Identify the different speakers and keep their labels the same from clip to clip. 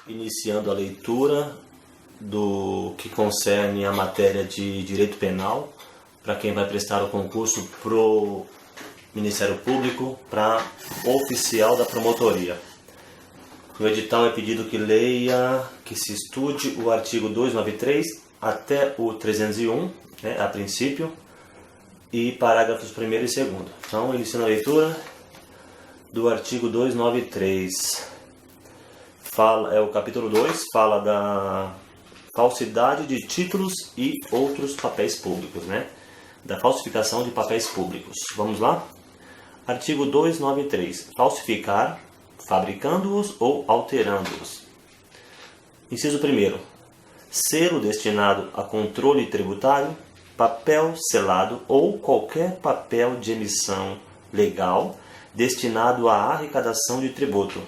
Speaker 1: Iniciando a leitura do que concerne a matéria de Direito Penal, para quem vai prestar o concurso pro Ministério Público para oficial da promotoria. No edital é pedido que leia, que se estude o artigo 293 até o 301, a princípio, e parágrafos 1º e 2º. Então, iniciando a leitura do artigo 293. É o capítulo 2, fala da falsidade de títulos e outros papéis públicos, da falsificação de papéis públicos. Vamos lá? Artigo 293. Falsificar, fabricando-os ou alterando-os. Inciso 1º. Selo destinado a controle tributário, papel selado ou qualquer papel de emissão legal destinado à arrecadação de tributo.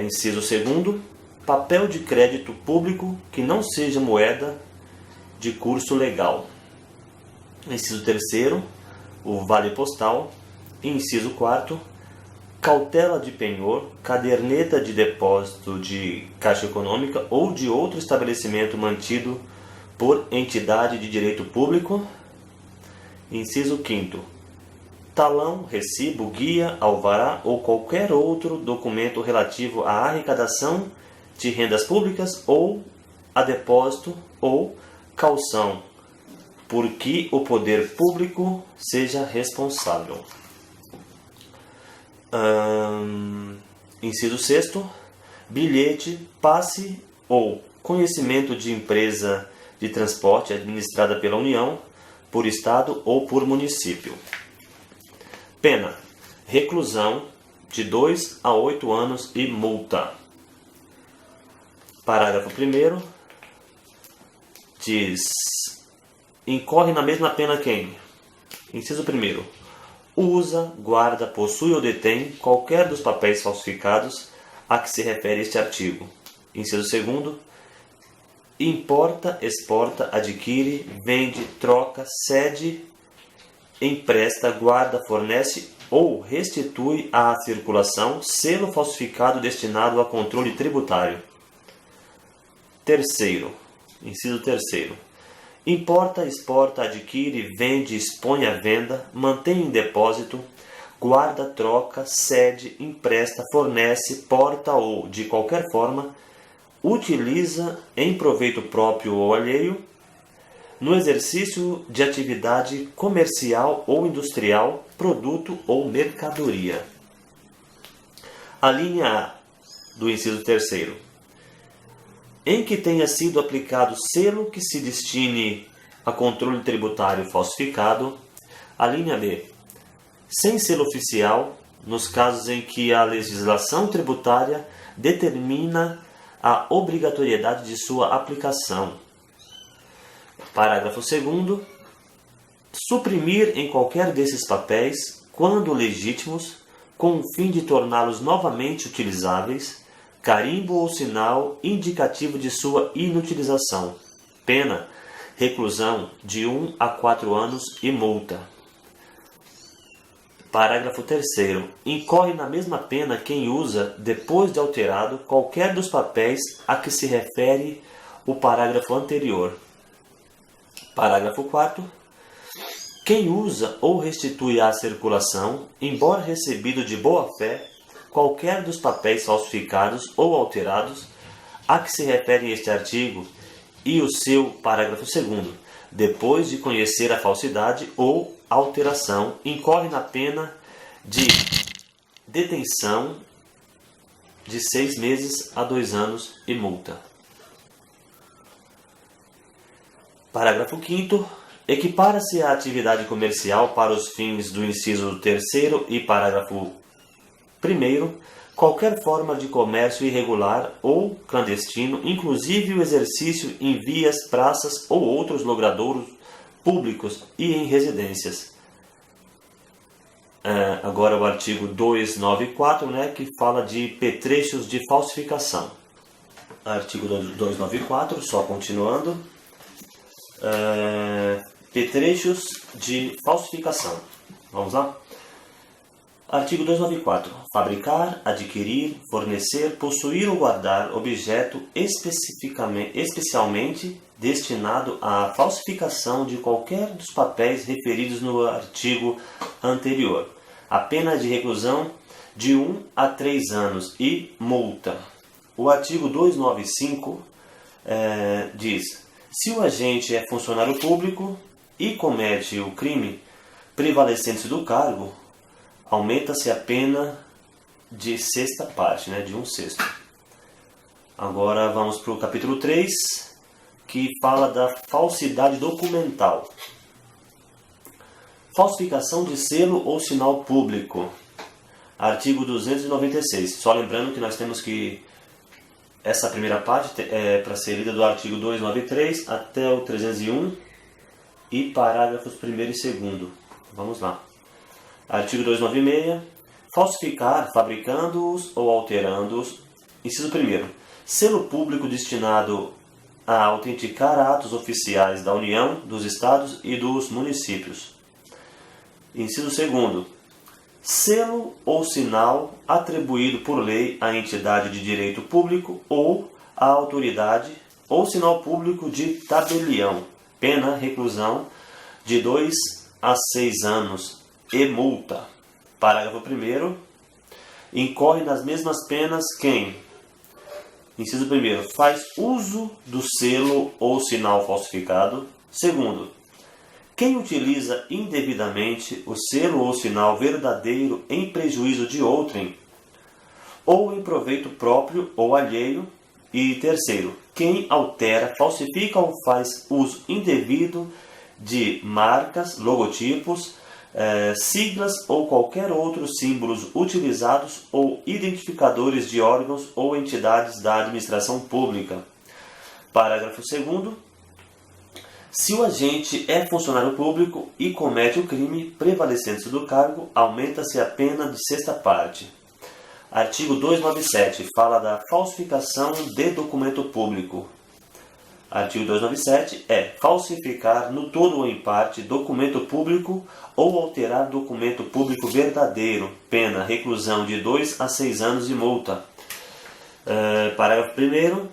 Speaker 1: Inciso 2º. Papel de crédito público que não seja moeda de curso legal. Inciso 3º. O vale postal. Inciso 4º. Cautela de penhor, caderneta de depósito de Caixa Econômica ou de outro estabelecimento mantido por entidade de direito público. Inciso 5º. Talão, recibo, guia, alvará ou qualquer outro documento relativo à arrecadação de rendas públicas ou a depósito ou caução, por que o poder público seja responsável. Inciso 6º. Bilhete, passe ou conhecimento de empresa de transporte administrada pela União, por Estado ou por município. Pena: reclusão de 2 a 8 anos e multa. Parágrafo 1º. Diz: incorre na mesma pena quem? Inciso 1º. Usa, guarda, possui ou detém qualquer dos papéis falsificados a que se refere este artigo. Inciso 2º. Importa, exporta, adquire, vende, troca, cede, empresta, guarda, fornece ou restitui à circulação selo falsificado destinado a controle tributário. Inciso 3º. Importa, exporta, adquire, vende, expõe à venda, mantém em depósito, guarda, troca, cede, empresta, fornece, porta ou, de qualquer forma, utiliza em proveito próprio ou alheio, no exercício de atividade comercial ou industrial, produto ou mercadoria. A linha A do inciso 3º. Em que tenha sido aplicado selo que se destine a controle tributário falsificado. A linha B. Sem selo oficial, nos casos em que a legislação tributária determina a obrigatoriedade de sua aplicação. Parágrafo 2º. Suprimir em qualquer desses papéis, quando legítimos, com o fim de torná-los novamente utilizáveis, carimbo ou sinal indicativo de sua inutilização. Pena: reclusão de 1 a 4 anos e multa. Parágrafo 3º. Incorre na mesma pena quem usa, depois de alterado, qualquer dos papéis a que se refere o parágrafo anterior. Parágrafo 4º. Quem usa ou restitui à circulação, embora recebido de boa-fé, qualquer dos papéis falsificados ou alterados a que se refere este artigo e o seu parágrafo 2º, depois de conhecer a falsidade ou alteração, incorre na pena de detenção de 6 meses a 2 anos e multa. Parágrafo 5º. Equipara-se a atividade comercial para os fins do inciso 3º e parágrafo 1º qualquer forma de comércio irregular ou clandestino, inclusive o exercício em vias, praças ou outros logradouros públicos e em residências. Agora o artigo 294, que fala de petrechos de falsificação. Artigo 294, só continuando. Petrechos de falsificação. Vamos lá? Artigo 294. Fabricar, adquirir, fornecer, possuir ou guardar objeto especialmente destinado à falsificação de qualquer dos papéis referidos no artigo anterior. A pena de reclusão de 1 a 3 anos e multa. O artigo 295 diz: se o agente é funcionário público e comete o crime prevalecendo-se do cargo, aumenta-se a pena de sexta parte, de 1/6. Agora vamos para o capítulo 3, que fala da falsidade documental. Falsificação de selo ou sinal público. Artigo 296. Só lembrando que nós temos que... Essa primeira parte é para ser lida do artigo 293 até o 301 e parágrafos 1º e 2º. Vamos lá. Artigo 296. Falsificar, fabricando-os ou alterando-os. Inciso 1º. Selo público destinado a autenticar atos oficiais da União, dos Estados e dos municípios. Inciso 2º. Selo ou sinal atribuído por lei à entidade de direito público ou à autoridade ou sinal público de tabelião. Pena, reclusão de 2 a 6 anos e multa. Parágrafo 1º. Incorre nas mesmas penas quem, inciso 1º, faz uso do selo ou sinal falsificado. 2º, quem utiliza indevidamente o selo ou sinal verdadeiro em prejuízo de outrem, ou em proveito próprio ou alheio. E 3º, quem altera, falsifica ou faz uso indevido de marcas, logotipos, siglas ou qualquer outros símbolos utilizados ou identificadores de órgãos ou entidades da administração pública. Parágrafo 2º. Se o agente é funcionário público e comete o crime prevalecendo-se do cargo, aumenta-se a pena de sexta parte. Artigo 297 fala da falsificação de documento público. Artigo 297 é falsificar no todo ou em parte documento público ou alterar documento público verdadeiro. Pena, reclusão de 2 a 6 anos e multa. Parágrafo 1º.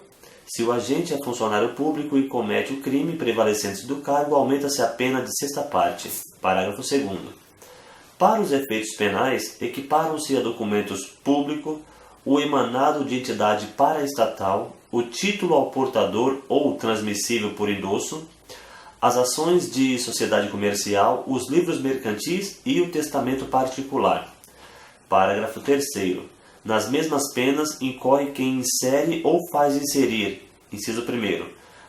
Speaker 1: Se o agente é funcionário público e comete o crime prevalecendo-se do cargo, aumenta-se a pena de sexta parte. Parágrafo 2º. Para os efeitos penais, equiparam-se a documentos públicos o emanado de entidade paraestatal, o título ao portador ou transmissível por endosso, as ações de sociedade comercial, os livros mercantis e o testamento particular. Parágrafo 3º. Nas mesmas penas incorre quem insere ou faz inserir, inciso 1º,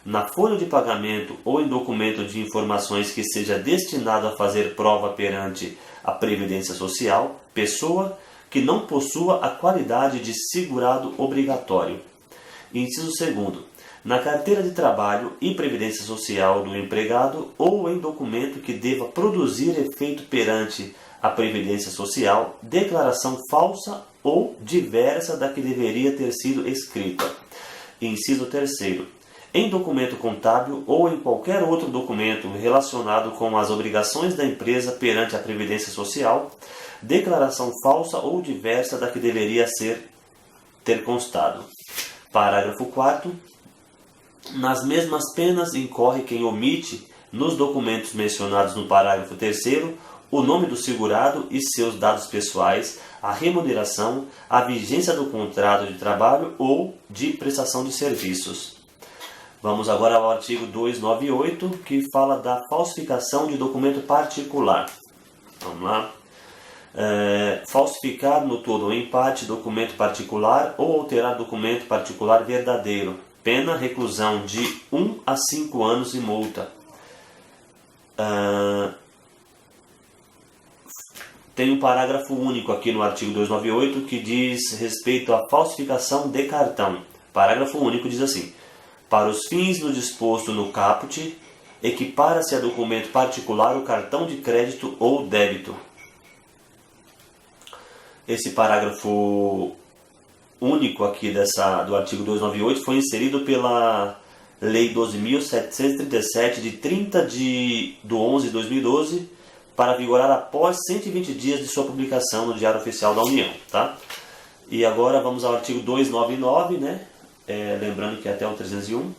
Speaker 1: na folha de pagamento ou em documento de informações que seja destinado a fazer prova perante a Previdência Social, pessoa que não possua a qualidade de segurado obrigatório. Inciso 2º, na carteira de trabalho e previdência social do empregado ou em documento que deva produzir efeito perante a Previdência Social, declaração falsa ou diversa da que deveria ter sido escrita. Inciso 3º, em documento contábil ou em qualquer outro documento relacionado com as obrigações da empresa perante a Previdência Social, declaração falsa ou diversa da que deveria ter constado. Parágrafo 4º. Nas mesmas penas incorre quem omite, nos documentos mencionados no parágrafo 3º, o nome do segurado e seus dados pessoais, a remuneração, a vigência do contrato de trabalho ou de prestação de serviços. Vamos agora ao artigo 298, que fala da falsificação de documento particular. Vamos lá. Falsificar no todo ou em parte documento particular ou alterar documento particular verdadeiro. Pena, reclusão de 1 a 5 anos e multa. Tem um parágrafo único aqui no artigo 298 que diz respeito à falsificação de cartão. Parágrafo único diz assim: para os fins no disposto no caput, equipara-se a documento particular o cartão de crédito ou débito. Esse parágrafo único aqui do artigo 298 foi inserido pela Lei 12.737 de 30 de 11 de 2012, para vigorar após 120 dias de sua publicação no Diário Oficial da União, tá? E agora vamos ao artigo 299, né? Lembrando que é até o 301.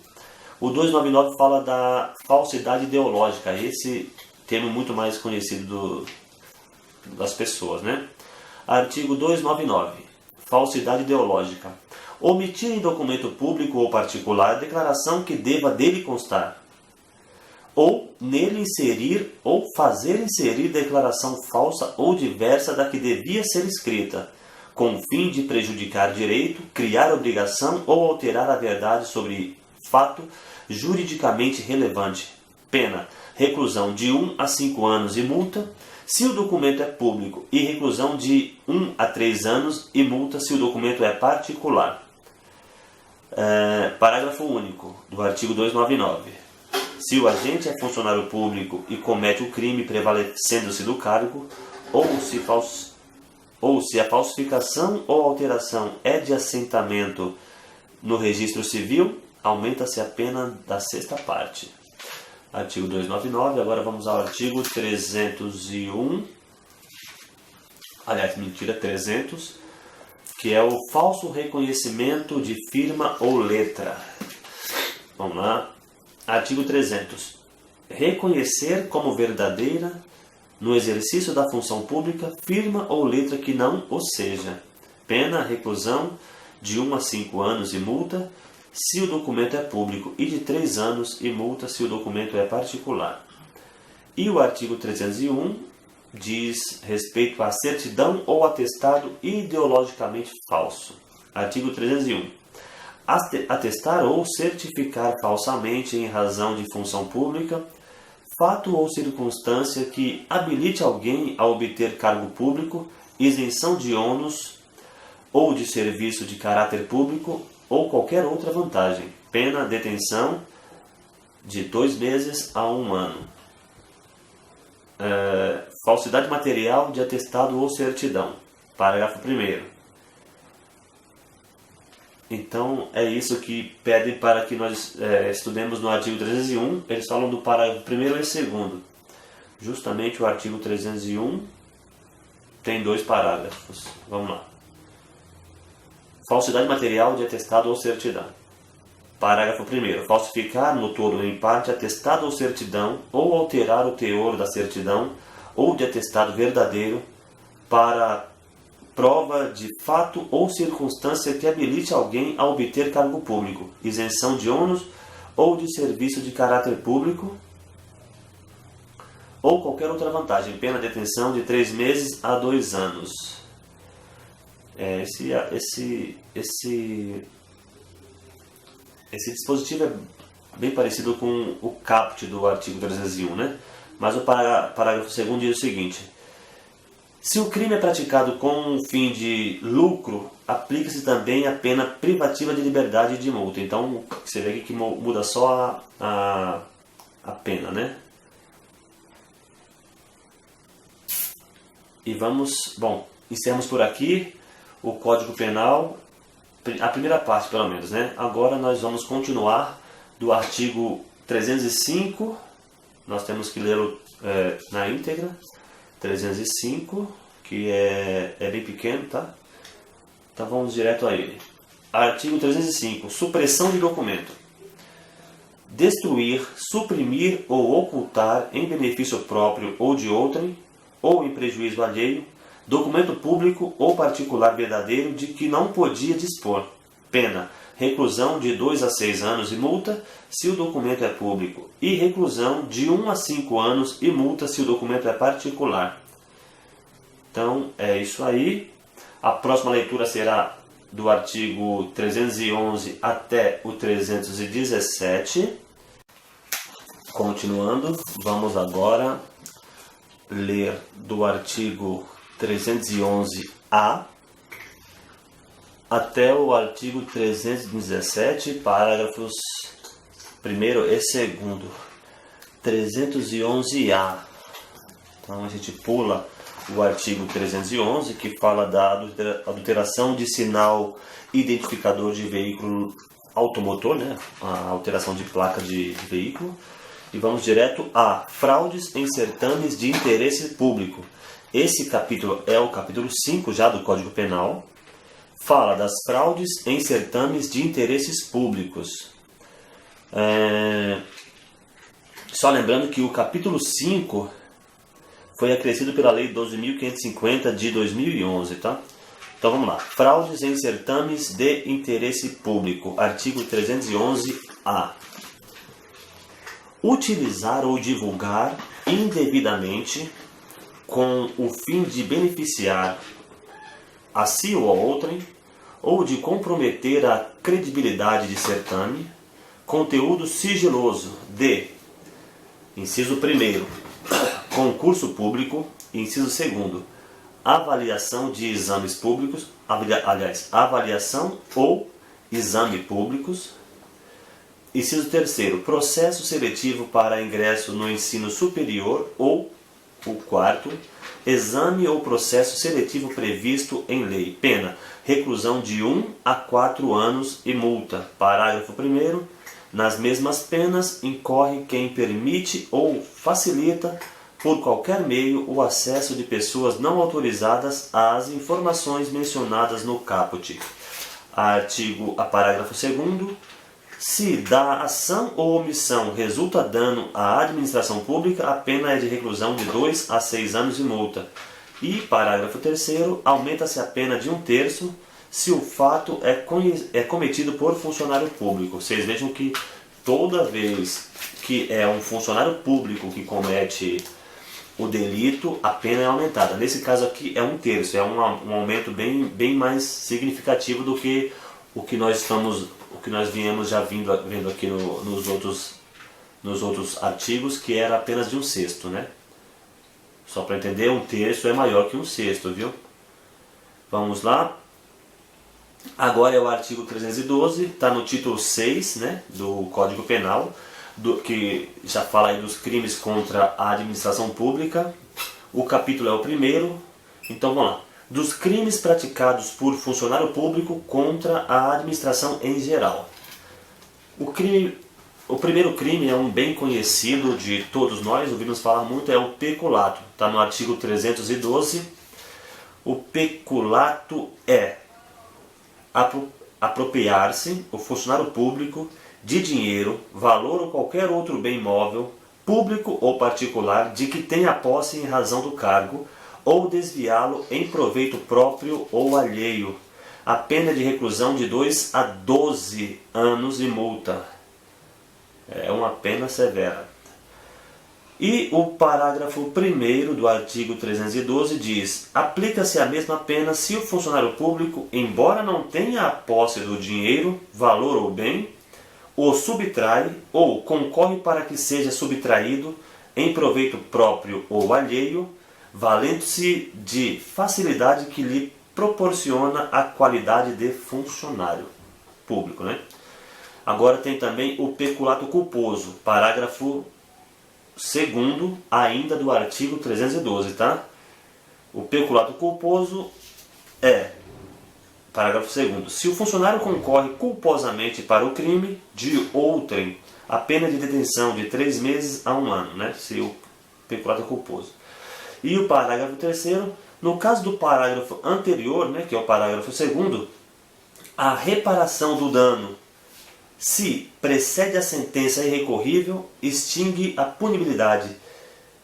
Speaker 1: O 299 fala da falsidade ideológica, esse termo muito mais conhecido das pessoas, né? Artigo 299. Falsidade ideológica. Omitir em documento público ou particular declaração que deva dele constar, ou nele inserir ou fazer inserir declaração falsa ou diversa da que devia ser escrita, com o fim de prejudicar direito, criar obrigação ou alterar a verdade sobre fato juridicamente relevante. Pena: reclusão de 1 a 5 anos e multa, se o documento é público, e reclusão de 1 a 3 anos e multa se o documento é particular. Parágrafo único do artigo 299. Se o agente é funcionário público e comete o crime prevalecendo-se do cargo, ou se a falsificação ou alteração é de assentamento no registro civil, aumenta-se a pena da sexta parte. Artigo 299, agora vamos ao artigo 301, 300, que é o falso reconhecimento de firma ou letra. Vamos lá. Artigo 300. Reconhecer como verdadeira, no exercício da função pública, firma ou letra que não o seja. Pena: reclusão de 1 a 5 anos e multa se o documento é público e de 3 anos e multa se o documento é particular. E o artigo 301 diz respeito à certidão ou atestado ideologicamente falso. Artigo 301. Atestar ou certificar falsamente em razão de função pública fato ou circunstância que habilite alguém a obter cargo público, isenção de ônus ou de serviço de caráter público ou qualquer outra vantagem. Pena: detenção de 2 meses a 1 ano. Falsidade material de atestado ou certidão. Parágrafo 1º. Então, é isso que pede para que nós estudemos no artigo 301. Eles falam do parágrafo 1º e 2º. Justamente o artigo 301 tem 2 parágrafos. Vamos lá. Falsidade material de atestado ou certidão. Parágrafo 1º. Falsificar no todo ou em parte atestado ou certidão, ou alterar o teor da certidão ou de atestado verdadeiro para prova de fato ou circunstância que habilite alguém a obter cargo público, isenção de ônus ou de serviço de caráter público ou qualquer outra vantagem. Pena: detenção de 3 meses a 2 anos. Esse dispositivo é bem parecido com o caput do artigo 301, né? Mas o parágrafo 2º diz o seguinte: se o crime é praticado com um fim de lucro, aplica-se também a pena privativa de liberdade e de multa. Então, você vê aqui que muda só a pena, né? E encerramos por aqui o Código Penal, a primeira parte pelo menos, né? Agora nós vamos continuar do artigo 305, nós temos que lê-lo na íntegra. 305, que é bem pequeno, tá? Então vamos direto a ele. Artigo 305. Supressão de documento. Destruir, suprimir ou ocultar em benefício próprio ou de outrem, ou em prejuízo alheio, documento público ou particular verdadeiro de que não podia dispor. Pena: reclusão de 2 a 6 anos e multa se o documento é público, e reclusão de 1 a 5 anos e multa se o documento é particular. Então é isso aí. A próxima leitura será do artigo 311 até o 317. Continuando, vamos agora ler do artigo 311A até o artigo 317, parágrafos 1º e 2º. 311A. Então a gente pula o artigo 311, que fala da adulteração de sinal identificador de veículo automotor, né? A alteração de placa de veículo. E vamos direto a fraudes em certames de interesse público. Esse capítulo é o capítulo 5 já do Código Penal. Fala das fraudes em certames de interesses públicos. Só lembrando que o capítulo 5 foi acrescido pela Lei 12.550 de 2011, tá? Então vamos lá. Fraudes em certames de interesse público. Artigo 311-A. Utilizar ou divulgar indevidamente com o fim de beneficiar a si ou a outrem, ou de comprometer a credibilidade de certame, conteúdo sigiloso de, inciso 1º, concurso público, inciso 2º, avaliação de exames públicos, avaliação ou exame públicos, inciso 3º, processo seletivo para ingresso no ensino superior ou o 4º, exame ou processo seletivo previsto em lei. Pena, reclusão de 1 a 4 anos e multa. Parágrafo 1º. Nas mesmas penas incorre quem permite ou facilita por qualquer meio o acesso de pessoas não autorizadas às informações mencionadas no caput. Parágrafo 2º. Se da ação ou omissão resulta dano à administração pública, a pena é de reclusão de 2 a 6 anos e multa. E, parágrafo 3º, aumenta-se a pena de 1/3 se o fato é cometido por funcionário público. Vocês vejam que toda vez que é um funcionário público que comete o delito, a pena é aumentada. Nesse caso aqui é 1/3, é um aumento bem mais significativo do que o que nós viemos já vendo aqui nos outros artigos, que era apenas de 1/6, né? Só para entender, 1/3 é maior que 1/6, viu? Vamos lá. Agora é o artigo 312, está no título 6, né, do Código Penal, que já fala aí dos crimes contra a administração pública. O capítulo é o 1º, então vamos lá. Dos crimes praticados por funcionário público contra a administração em geral. O primeiro crime é um bem conhecido de todos nós, ouvimos falar muito, é o peculato. Está no artigo 312. O peculato é apropriar-se, o funcionário público, de dinheiro, valor ou qualquer outro bem móvel, público ou particular, de que tenha posse em razão do cargo, ou desviá-lo em proveito próprio ou alheio. A pena de reclusão de 2 a 12 anos e multa. É uma pena severa. E o parágrafo 1º do artigo 312 diz: aplica-se a mesma pena se o funcionário público, embora não tenha a posse do dinheiro, valor ou bem, o subtrai ou concorre para que seja subtraído em proveito próprio ou alheio, valendo-se de facilidade que lhe proporciona a qualidade de funcionário público, né? Agora tem também o peculato culposo, parágrafo 2º, ainda do artigo 312, tá? O peculato culposo é, parágrafo 2º, se o funcionário concorre culposamente para o crime de outrem, a pena de detenção de 3 meses a 1 ano, né? Se o peculato é culposo. E o parágrafo 3º, no caso do parágrafo anterior, né, que é o parágrafo 2º, a reparação do dano, se precede a sentença irrecorrível, extingue a punibilidade.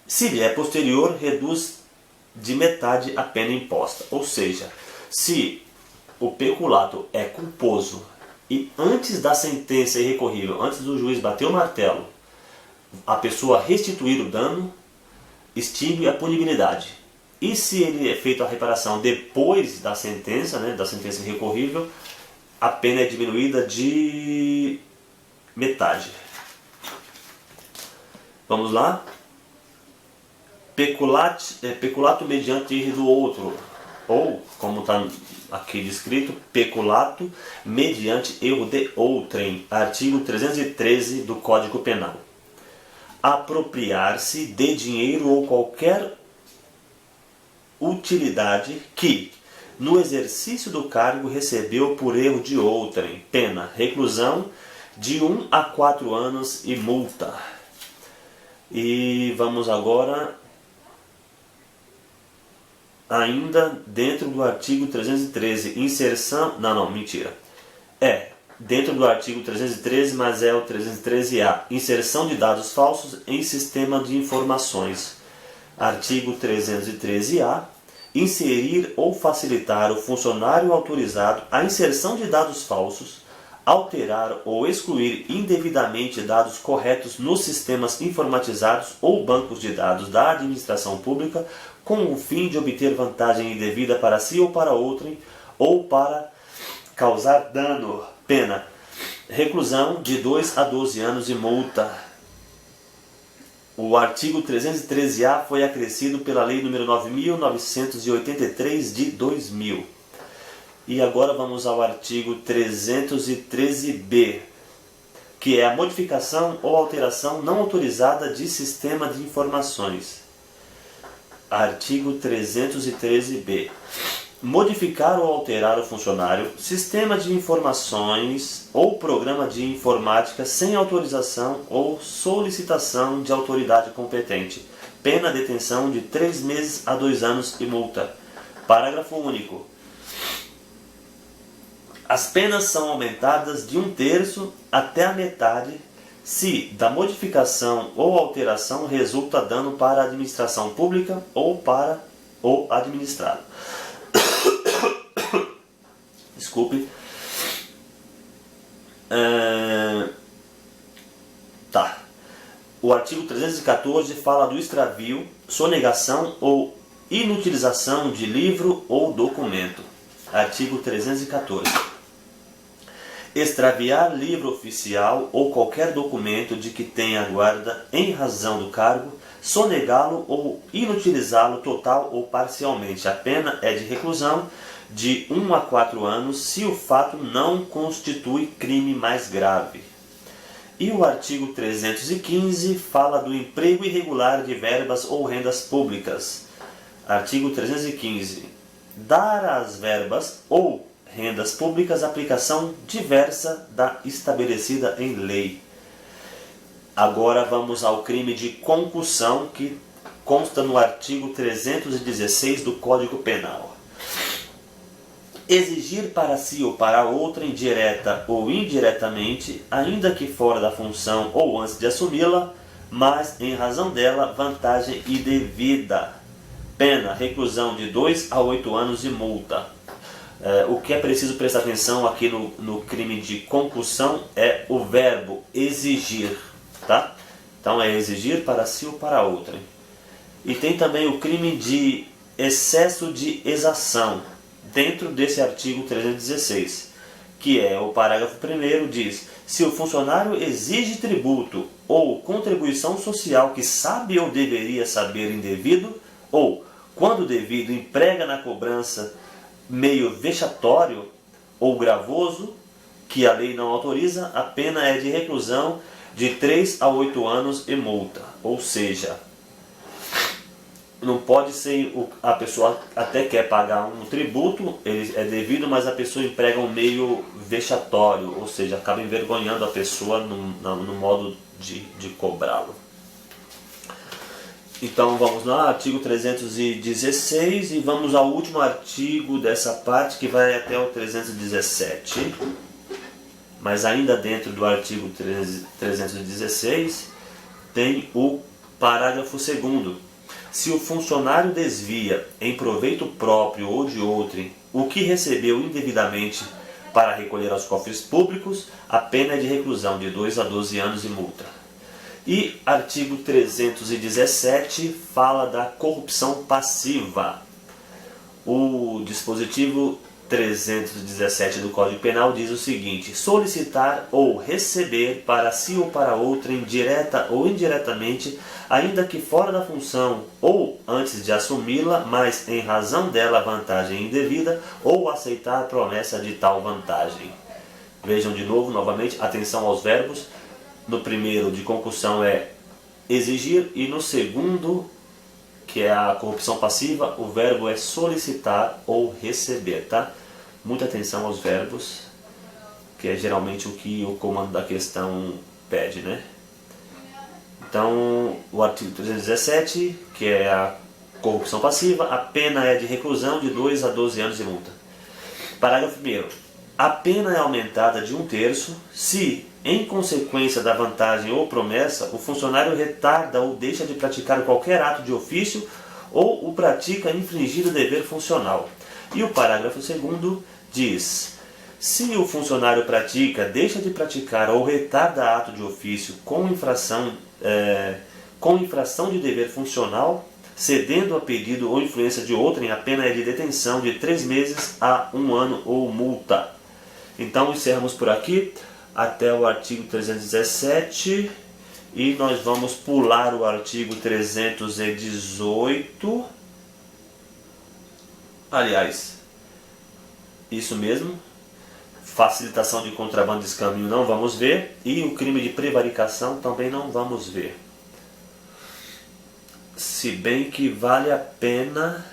Speaker 1: Se lhe é posterior, reduz de metade a pena imposta. Ou seja, se o peculato é culposo e antes da sentença irrecorrível, antes do juiz bater o martelo, a pessoa restituir o dano, extingue a punibilidade. E se ele é feito a reparação depois da sentença, né, da sentença irrecorrível, a pena é diminuída de metade. Vamos lá? Peculato mediante erro do outro. Ou, como está aqui descrito, peculato mediante erro de outrem. Artigo 313 do Código Penal. Apropriar-se de dinheiro ou qualquer utilidade que, no exercício do cargo, recebeu por erro de outrem. Pena, reclusão de 1 a 4 anos e multa. E vamos agora, ainda dentro do artigo 313, inserção... Não, mentira. Dentro do artigo 313, mas é o 313-A, inserção de dados falsos em sistema de informações. Artigo 313-A, inserir ou facilitar o funcionário autorizado a inserção de dados falsos, alterar ou excluir indevidamente dados corretos nos sistemas informatizados ou bancos de dados da administração pública com o fim de obter vantagem indevida para si ou para outrem ou para causar dano. Pena: reclusão de 2 a 12 anos e multa. O artigo 313-A foi acrescido pela Lei nº 9.983 de 2000. E agora vamos ao artigo 313-B, que é a modificação ou alteração não autorizada de sistema de informações. Artigo 313-B. Modificar ou alterar o funcionário, sistema de informações ou programa de informática sem autorização ou solicitação de autoridade competente. Pena detenção de 3 meses a 2 anos e multa. Parágrafo único. As penas são aumentadas de 1/3 até a metade se da modificação ou alteração resulta dano para a administração pública ou para o administrado. Desculpe. O artigo 314 fala do extravio, sonegação ou inutilização de livro ou documento. Artigo 314. Extraviar livro oficial ou qualquer documento de que tenha guarda em razão do cargo, sonegá-lo ou inutilizá-lo total ou parcialmente. A pena é de reclusão de 1 a 4 anos se o fato não constitui crime mais grave. E o artigo 315 fala do emprego irregular de verbas ou rendas públicas. Artigo 315. Dar às verbas ou rendas públicas aplicação diversa da estabelecida em lei. Agora vamos ao crime de concussão, que consta no artigo 316 do Código Penal. Exigir para si ou para outrem, direta ou indiretamente, ainda que fora da função ou antes de assumi-la, mas em razão dela, vantagem indevida. Pena: reclusão de 2 a 8 anos e multa. O que é preciso prestar atenção aqui no crime de concussão é o verbo exigir, tá? Então é exigir para si ou para outrem. E tem também o crime de excesso de exação, dentro desse artigo 316, que é o parágrafo 1º, diz: se o funcionário exige tributo ou contribuição social que sabe ou deveria saber indevido, ou, quando devido, emprega na cobrança meio vexatório ou gravoso, que a lei não autoriza, a pena é de reclusão de 3 a 8 anos e multa. Ou seja, não pode ser, a pessoa até quer pagar um tributo, ele é devido, mas a pessoa emprega um meio vexatório, ou seja, acaba envergonhando a pessoa no modo de cobrá-lo. Então vamos lá, artigo 316, e vamos ao último artigo dessa parte, que vai até o 317. Mas ainda dentro do artigo 316 tem o parágrafo 2º. Se o funcionário desvia em proveito próprio ou de outrem o que recebeu indevidamente para recolher aos cofres públicos, a pena é de reclusão de 2 a 12 anos e multa. E artigo 317 fala da corrupção passiva. O dispositivo 317 do Código Penal diz o seguinte: solicitar ou receber para si ou para outrem, direta ou indiretamente, ainda que fora da função ou antes de assumi-la, mas em razão dela vantagem indevida, ou aceitar promessa de tal vantagem. Vejam de novo, novamente, atenção aos verbos. No primeiro, de concussão, é exigir, e no segundo, que é a corrupção passiva, o verbo é solicitar ou receber, tá? Muita atenção aos verbos, que é geralmente o que o comando da questão pede, né? Então, o artigo 317, que é a corrupção passiva, a pena é de reclusão de 2 a 12 anos de multa. Parágrafo 1º. A pena é aumentada de 1/3 se, em consequência da vantagem ou promessa, o funcionário retarda ou deixa de praticar qualquer ato de ofício ou o pratica infringindo o dever funcional. E o parágrafo 2º diz: se o funcionário pratica, deixa de praticar ou retarda ato de ofício com infração de dever funcional, cedendo a pedido ou influência de outrem, a pena é de detenção de 3 meses a 1 ano ou multa. Então encerramos por aqui até o artigo 317 e nós vamos pular o artigo 318. Aliás, isso mesmo, facilitação de contrabando e descaminho não vamos ver, e o crime de prevaricação também não vamos ver. Se bem que vale a pena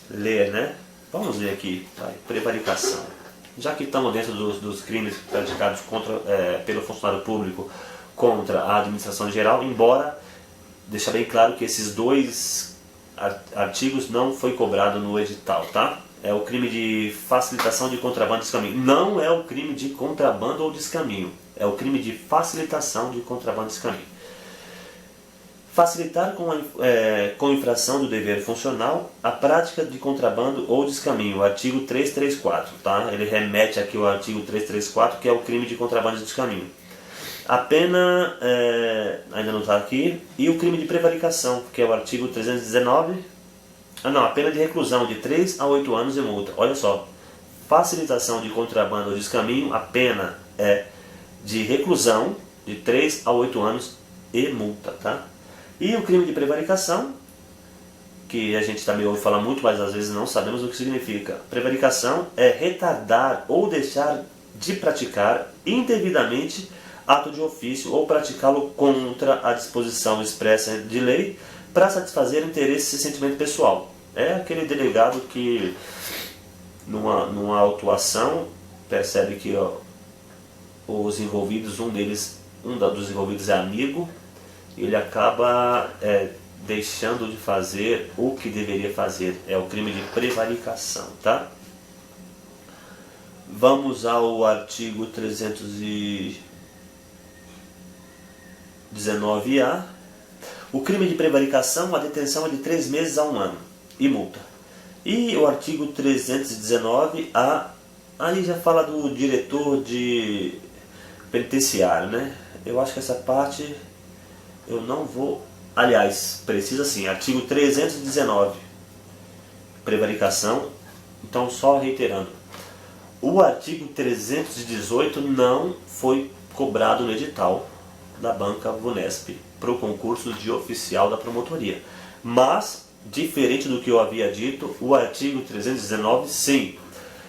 Speaker 1: ler, né? Vamos ver aqui, vai, prevaricação. Já que estamos dentro dos crimes praticados pelo funcionário público contra a administração geral, embora deixar bem claro que esses 2 artigos não foi cobrado no edital, tá? É o crime de facilitação de contrabando e descaminho. Não é o crime de contrabando ou descaminho. É o crime de facilitação de contrabando e descaminho. Facilitar com infração do dever funcional a prática de contrabando ou descaminho. O artigo 334, tá? Ele remete aqui ao artigo 334, que é o crime de contrabando e descaminho. A pena, ainda não está aqui, e o crime de prevaricação, que é o artigo 319. A pena de reclusão de 3 a 8 anos e multa. Olha só, facilitação de contrabando ou descaminho, a pena é de reclusão de 3 a 8 anos e multa, tá? E o crime de prevaricação, que a gente também ouve falar muito, mas às vezes não sabemos o que significa. Prevaricação é retardar ou deixar de praticar indevidamente ato de ofício ou praticá-lo contra a disposição expressa de lei para satisfazer interesse e sentimento pessoal. É aquele delegado que, numa autuação, percebe que os envolvidos, um dos envolvidos é amigo, e ele acaba deixando de fazer o que deveria fazer. É o crime de prevaricação, tá? Vamos ao artigo 319A. O crime de prevaricação, a detenção é de 3 meses a 1 ano e multa. E o artigo 319A, aí já fala do diretor de penitenciário, né? Eu acho que essa parte eu não vou... Aliás, precisa sim, artigo 319, prevaricação. Então, só reiterando, o artigo 318 não foi cobrado no edital da Banca Vunesp para o concurso de oficial da promotoria. Mas, diferente do que eu havia dito, o artigo 319 sim,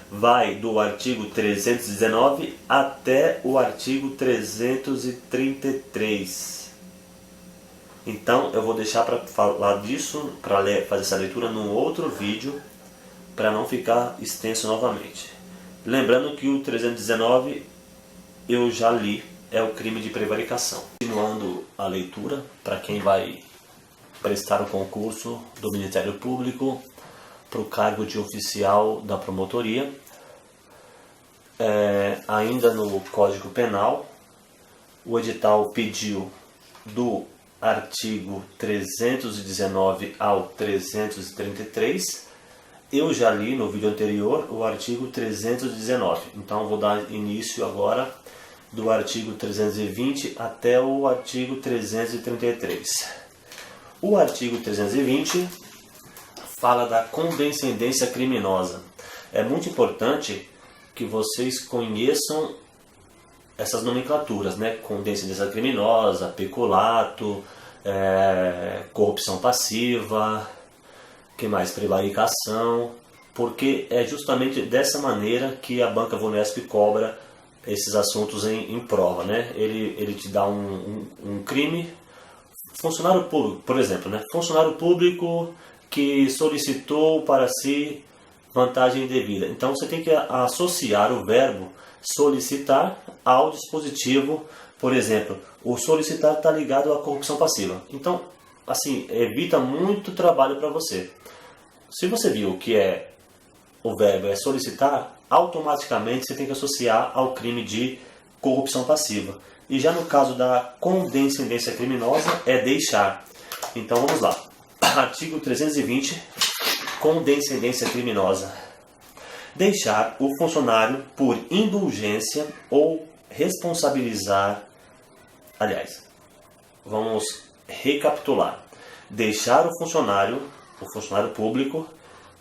Speaker 1: vai do artigo 319 até o artigo 333. Então eu vou deixar para falar disso, para fazer essa leitura num outro vídeo, para não ficar extenso novamente. Lembrando que o 319 eu já li, é o crime de prevaricação. Continuando a leitura, para quem vai prestar o concurso do Ministério Público para o cargo de oficial da promotoria, ainda no Código Penal, o edital pediu do artigo 319 ao 333. Eu já li no vídeo anterior o artigo 319, então vou dar início agora do artigo 320 até o artigo 333. O artigo 320 fala da condescendência criminosa. É muito importante que vocês conheçam essas nomenclaturas, né? Condescendência criminosa, peculato, corrupção passiva, que mais? Prevaricação, porque é justamente dessa maneira que a Banca Vunesp cobra esses assuntos em prova, né? Ele te dá um crime. Funcionário público, por exemplo, né? Funcionário público que solicitou para si vantagem indevida. Então você tem que associar o verbo solicitar ao dispositivo Por exemplo, o solicitar está ligado à corrupção passiva. Então, assim, evita muito trabalho para você. Se você viu que o verbo é solicitar, automaticamente você tem que associar ao crime de corrupção passiva. E já no caso da condescendência criminosa, é deixar. Então vamos lá. Artigo 320, condescendência criminosa. Deixar o funcionário por indulgência ou responsabilizar. Aliás, vamos recapitular. Deixar o funcionário público,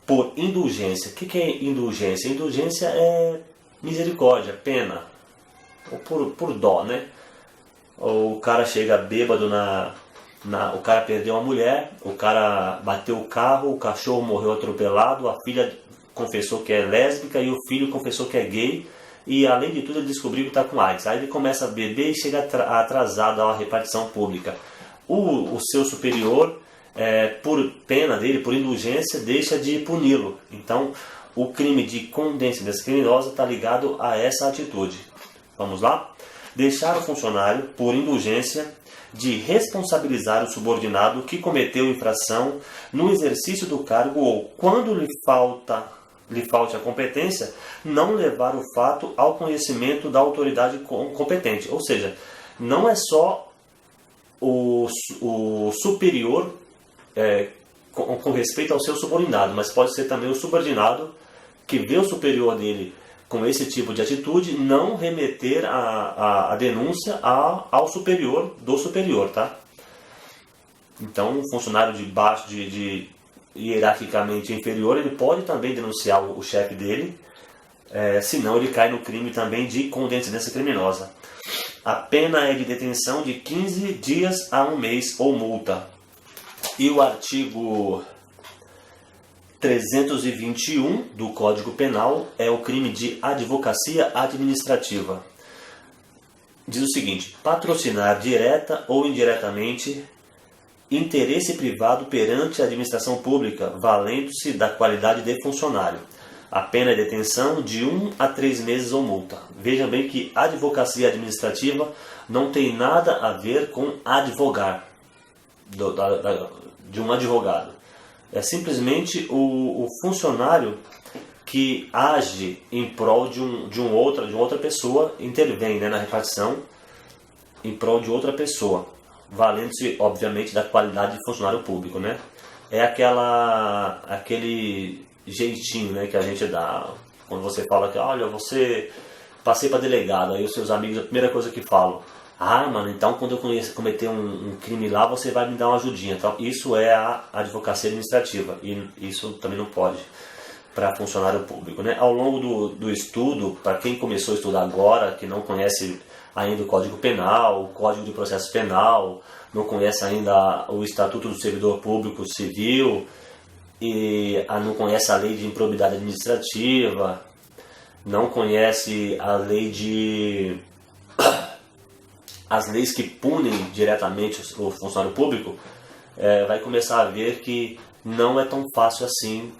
Speaker 1: por indulgência. O que é indulgência? Indulgência é misericórdia, pena, ou por dó, né? Ou o cara chega bêbado o cara perdeu uma mulher, o cara bateu o carro, o cachorro morreu atropelado, a filha confessou que é lésbica e o filho confessou que é gay, e além de tudo ele descobriu que está com AIDS. Aí ele começa a beber e chega atrasado à repartição pública. O seu superior, por pena dele, por indulgência, deixa de puni-lo. Então, o crime de condescendência criminosa está ligado a essa atitude. Vamos lá? Deixar o funcionário, por indulgência, de responsabilizar o subordinado que cometeu infração no exercício do cargo ou, quando lhe falte a competência, não levar o fato ao conhecimento da autoridade competente. Ou seja, não é só o superior com respeito ao seu subordinado, mas pode ser também o subordinado que vê o superior dele com esse tipo de atitude, não remeter a denúncia ao superior do superior, tá? Então, um funcionário de baixo, de hierarquicamente inferior, ele pode também denunciar o chefe dele, senão ele cai no crime também de condescendência criminosa. A pena é de detenção de 15 dias a 1 mês ou multa. E o artigo 321 do Código Penal é o crime de advocacia administrativa. Diz o seguinte: patrocinar direta ou indiretamente interesse privado perante a administração pública, valendo-se da qualidade de funcionário. A pena é detenção de 1 a 3 meses ou multa. Veja bem que advocacia administrativa não tem nada a ver com advogar, de um advogado. É simplesmente o funcionário que age em prol de outra pessoa, intervém, né, na repartição em prol de outra pessoa, valendo-se, obviamente, da qualidade de funcionário público, né? É aquele jeitinho, né, que a gente dá quando você fala que, olha, você passei para delegado, aí os seus amigos, a primeira coisa que falam: ah, mano, então quando eu cometer um crime lá, você vai me dar uma ajudinha. Então, isso é a advocacia administrativa, e isso também não pode para funcionário público, né? Ao longo do estudo, para quem começou a estudar agora, que não conhece ainda o Código Penal, o Código de Processo Penal, não conhece ainda o Estatuto do Servidor Público Civil, e não conhece a Lei de Improbidade Administrativa, não conhece a lei as leis que punem diretamente o funcionário público, vai começar a ver que não é tão fácil assim.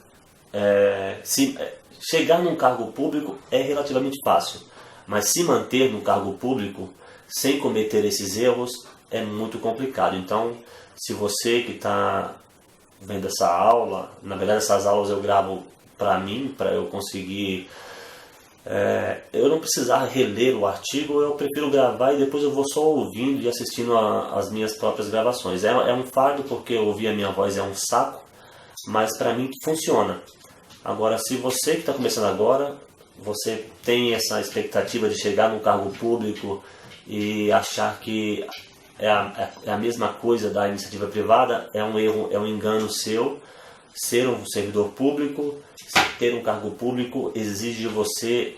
Speaker 1: Chegar num cargo público é relativamente fácil, mas se manter no cargo público sem cometer esses erros é muito complicado. Então, se você que está vendo essa aula, na verdade essas aulas eu gravo para mim, para eu conseguir, eu não precisar reler o artigo, eu prefiro gravar e depois eu vou só ouvindo e assistindo as minhas próprias gravações. É um fardo porque ouvir a minha voz é um saco, mas para mim funciona. Agora, se você que está começando agora, você tem essa expectativa de chegar num cargo público e achar que é a mesma coisa da iniciativa privada, é um erro, é um engano seu. Ser um servidor público, ter um cargo público exige de você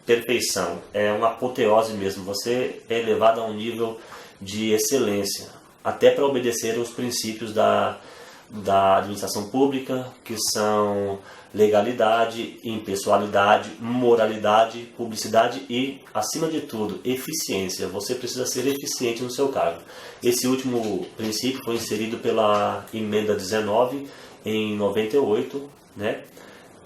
Speaker 1: perfeição, é uma apoteose mesmo, você é elevado a um nível de excelência, até para obedecer os princípios da administração pública, que são legalidade, impessoalidade, moralidade, publicidade e, acima de tudo, eficiência. Você precisa ser eficiente no seu cargo. Esse último princípio foi inserido pela emenda 19 em 98, né?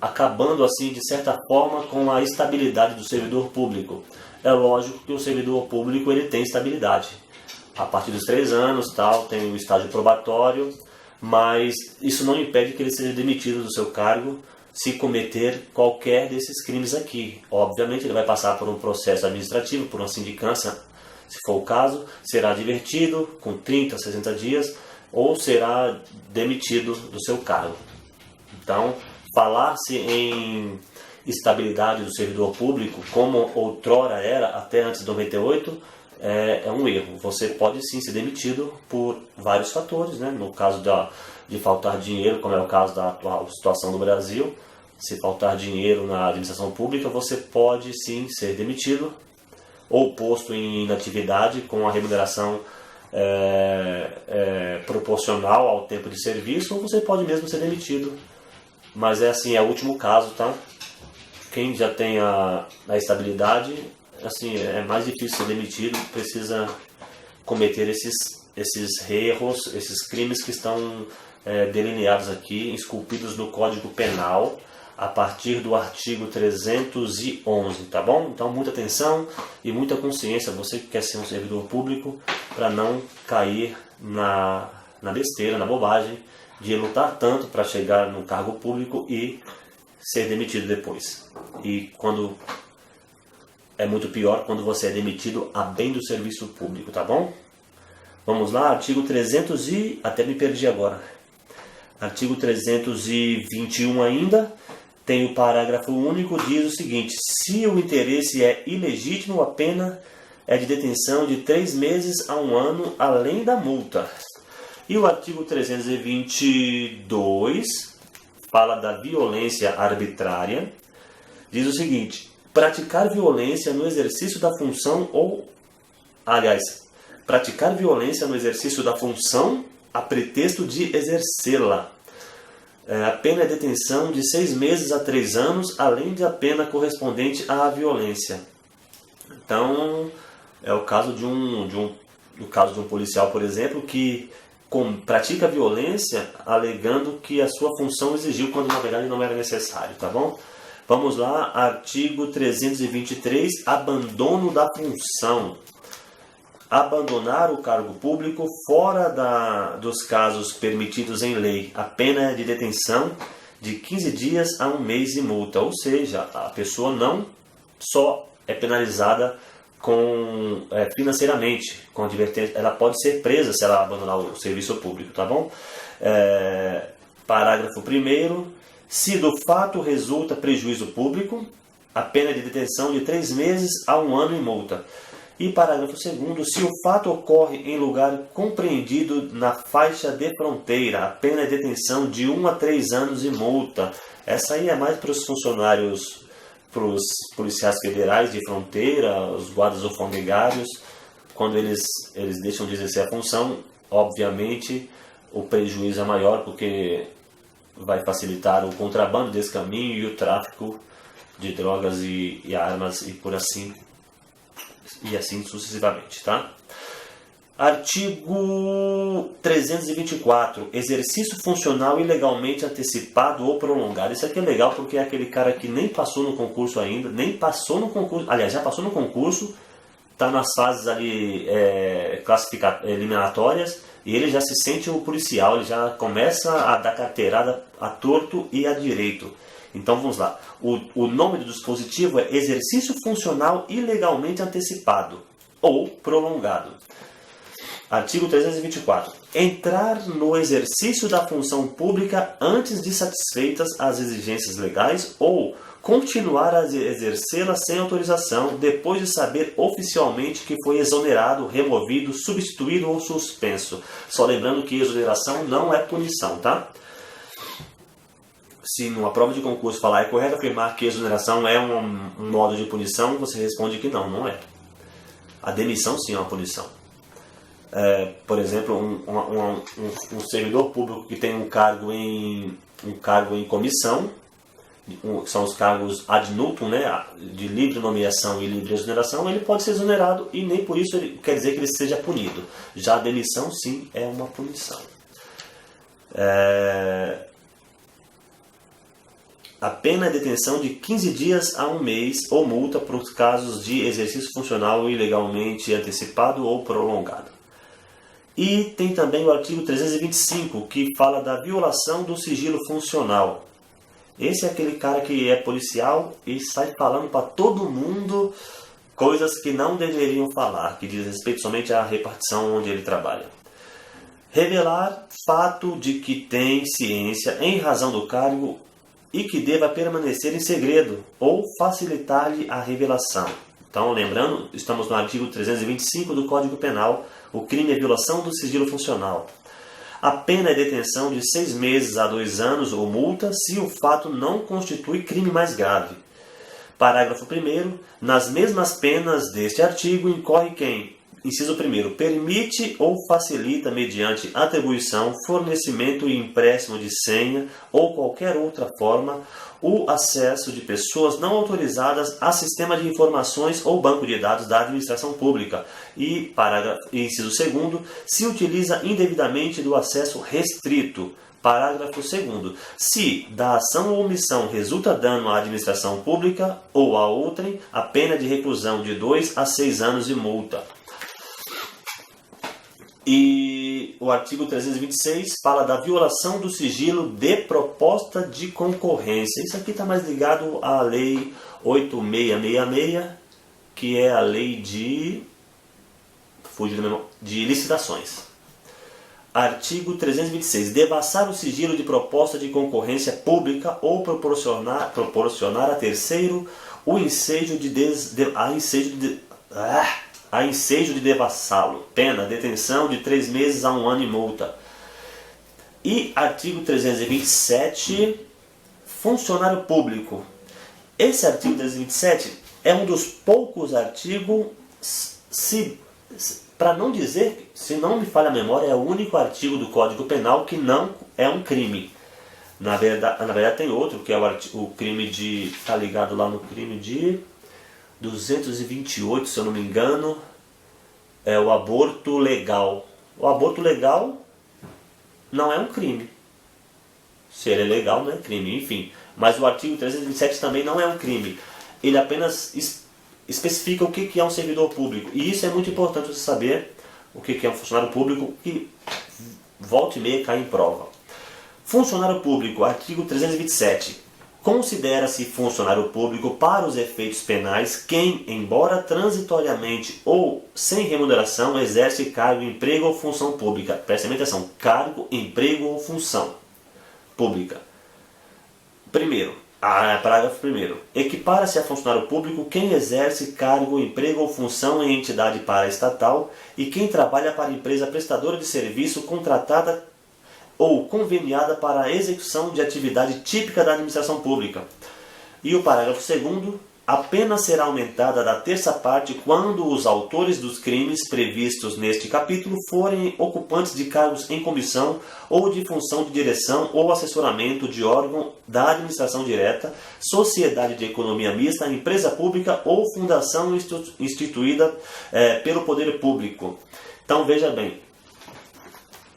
Speaker 1: acabando assim de certa forma com a estabilidade do servidor público. É lógico que o servidor público ele tem estabilidade. A partir dos 3 anos tal, tem o estágio probatório, mas isso não impede que ele seja demitido do seu cargo se cometer qualquer desses crimes aqui. Obviamente ele vai passar por um processo administrativo, por uma sindicância, se for o caso, será advertido com 30, 60 dias ou será demitido do seu cargo. Então, falar-se em estabilidade do servidor público, como outrora era, até antes de 98, é um erro. Você pode sim ser demitido por vários fatores, né? No caso de faltar dinheiro, como é o caso da atual situação do Brasil, se faltar dinheiro na administração pública, você pode sim ser demitido ou posto em inatividade com a remuneração proporcional ao tempo de serviço, ou você pode mesmo ser demitido. Mas é o último caso, tá? Quem já tem a estabilidade, assim, é mais difícil ser demitido, precisa cometer esses erros, esses crimes que estão delineados aqui, esculpidos no Código Penal, a partir do artigo 311, tá bom? Então, muita atenção e muita consciência, você que quer ser um servidor público, para não cair na besteira, na bobagem, de lutar tanto para chegar no cargo público e ser demitido depois. E quando é muito pior, quando você é demitido a bem do serviço público, tá bom? Vamos lá, artigo 300 e... até me perdi agora. Artigo 321 ainda, tem o parágrafo único, diz o seguinte: se o interesse é ilegítimo, a pena é de detenção de 3 meses a 1 ano, além da multa. E o artigo 322 fala da violência arbitrária. Diz o seguinte: praticar violência no exercício da função praticar violência no exercício da função a pretexto de exercê-la. A pena é detenção de 6 meses a 3 anos, além da pena correspondente à violência. Então, é o caso de um policial, por exemplo, que pratica violência alegando que a sua função exigiu, quando na verdade não era necessário, tá bom? Vamos lá, artigo 323, abandono da função. Abandonar o cargo público fora dos casos permitidos em lei. A pena é de detenção de 15 dias a 1 mês e multa. Ou seja, a pessoa não só é penalizada financeiramente, com advertência, ela pode ser presa se ela abandonar o serviço público, tá bom? Parágrafo 1º. Se do fato resulta prejuízo público, a pena é de detenção de 3 meses a 1 ano e multa. E parágrafo 2º, se o fato ocorre em lugar compreendido na faixa de fronteira, a pena é detenção de 1 a 3 anos e multa. Essa aí é mais para os funcionários, para os policiais federais de fronteira, os guardas alfandegários, quando eles deixam de exercer a função, obviamente o prejuízo é maior, porque vai facilitar o contrabando desse caminho e o tráfico de drogas e armas e assim sucessivamente, tá? Artigo 324. Exercício funcional ilegalmente antecipado ou prolongado. Isso aqui é legal porque é aquele cara que nem passou no concurso ainda, aliás, já passou no concurso, está nas fases ali eliminatórias, e ele já se sente o policial, ele já começa a dar carteirada a torto e a direito. Então vamos lá. O nome do dispositivo é exercício funcional ilegalmente antecipado ou prolongado. Artigo 324. Entrar no exercício da função pública antes de satisfeitas as exigências legais ou continuar a exercê-la sem autorização, depois de saber oficialmente que foi exonerado, removido, substituído ou suspenso. Só lembrando que exoneração não é punição, tá? Se numa prova de concurso falar é correto afirmar que exoneração é um modo de punição, você responde que não é. A demissão sim é uma punição. Por exemplo, um servidor público que tem um cargo em comissão, são os cargos ad nutum, né, de livre nomeação e livre exoneração, ele pode ser exonerado e nem por isso quer dizer que ele seja punido. Já a demissão sim é uma punição. A pena é detenção de 15 dias a 1 mês ou multa para os casos de exercício funcional ilegalmente antecipado ou prolongado. E tem também o artigo 325, que fala da violação do sigilo funcional. Esse é aquele cara que é policial e sai falando para todo mundo coisas que não deveriam falar, que diz respeito somente à repartição onde ele trabalha. Revelar fato de que tem ciência em razão do cargo e que deva permanecer em segredo ou facilitar-lhe a revelação. Então, lembrando, estamos no artigo 325 do Código Penal, o crime é violação do sigilo funcional. A pena é detenção de 6 meses a 2 anos ou multa se o fato não constitui crime mais grave. Parágrafo 1º. Nas mesmas penas deste artigo incorre quem, inciso 1º, permite ou facilita mediante atribuição, fornecimento e empréstimo de senha ou qualquer outra forma o acesso de pessoas não autorizadas a sistema de informações ou banco de dados da administração pública. E inciso 2º, se utiliza indevidamente do acesso restrito. Parágrafo 2º. Se da ação ou omissão resulta dano à administração pública ou a outrem, a pena de reclusão de 2 a 6 anos e multa. E o artigo 326 fala da violação do sigilo de proposta de concorrência. Isso aqui está mais ligado à Lei 8666, que é a lei de licitações. Artigo 326. Devassar o sigilo de proposta de concorrência pública ou proporcionar a terceiro o ensejo a ensejo de devassá-lo. Pena, detenção de 3 meses a 1 ano e multa. E artigo 327, funcionário público. Esse artigo 327 é um dos poucos artigos, para não dizer, se não me falha a memória, é o único artigo do Código Penal que não é um crime. Na verdade tem outro, que é o crime de... está ligado lá no crime de 228, se eu não me engano, é o aborto legal. O aborto legal não é um crime. Se ele é legal, não é crime, enfim. Mas o artigo 327 também não é um crime. Ele apenas especifica o que é um servidor público. E isso é muito importante você saber o que é um funcionário público, que volta e meia cai em prova. Funcionário público, artigo 327. Considera-se funcionário público para os efeitos penais quem, embora transitoriamente ou sem remuneração, exerce cargo, emprego ou função pública. Preste atenção, cargo, emprego ou função pública. Parágrafo 1º. Equipara-se a funcionário público quem exerce cargo, emprego ou função em entidade paraestatal e quem trabalha para empresa prestadora de serviço contratada ou conveniada para a execução de atividade típica da administração pública. E o parágrafo 2º, a pena será aumentada da terça parte quando os autores dos crimes previstos neste capítulo forem ocupantes de cargos em comissão ou de função de direção ou assessoramento de órgão da administração direta, sociedade de economia mista, empresa pública ou fundação instituída pelo poder público. Então veja bem,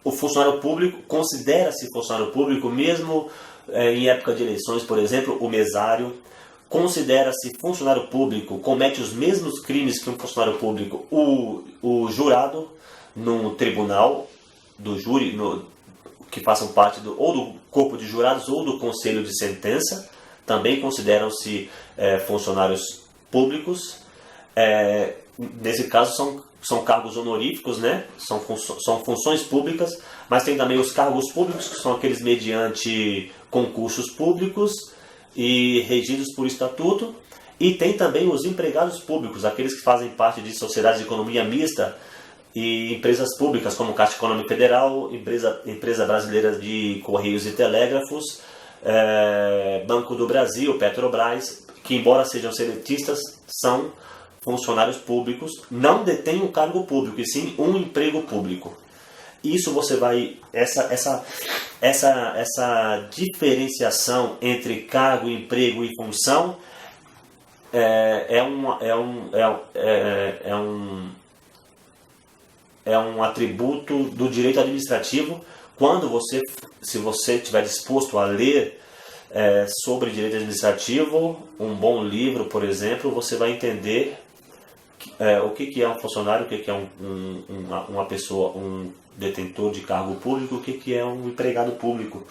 Speaker 1: o funcionário público considera-se funcionário público mesmo em época de eleições, por exemplo, o mesário. Considera-se funcionário público, comete os mesmos crimes que um funcionário público, o jurado no tribunal, do júri, que façam parte ou do corpo de jurados ou do conselho de sentença, também consideram-se funcionários públicos. Nesse caso são cargos honoríficos, né? São funções públicas, mas tem também os cargos públicos, que são aqueles mediante concursos públicos e regidos por estatuto, e tem também os empregados públicos, aqueles que fazem parte de sociedades de economia mista e empresas públicas, como Caixa Econômica Federal, Empresa Brasileira de Correios e Telégrafos, Banco do Brasil, Petrobras, que embora sejam seletistas, são funcionários públicos, não detêm um cargo público, e sim um emprego público. Isso você vai... Essa diferenciação entre cargo, emprego e função é um atributo do direito administrativo. Se você estiver disposto a ler sobre direito administrativo, um bom livro, por exemplo, você vai entender o que é um funcionário, o que é uma pessoa, um detentor de cargo público, o que é um empregado público.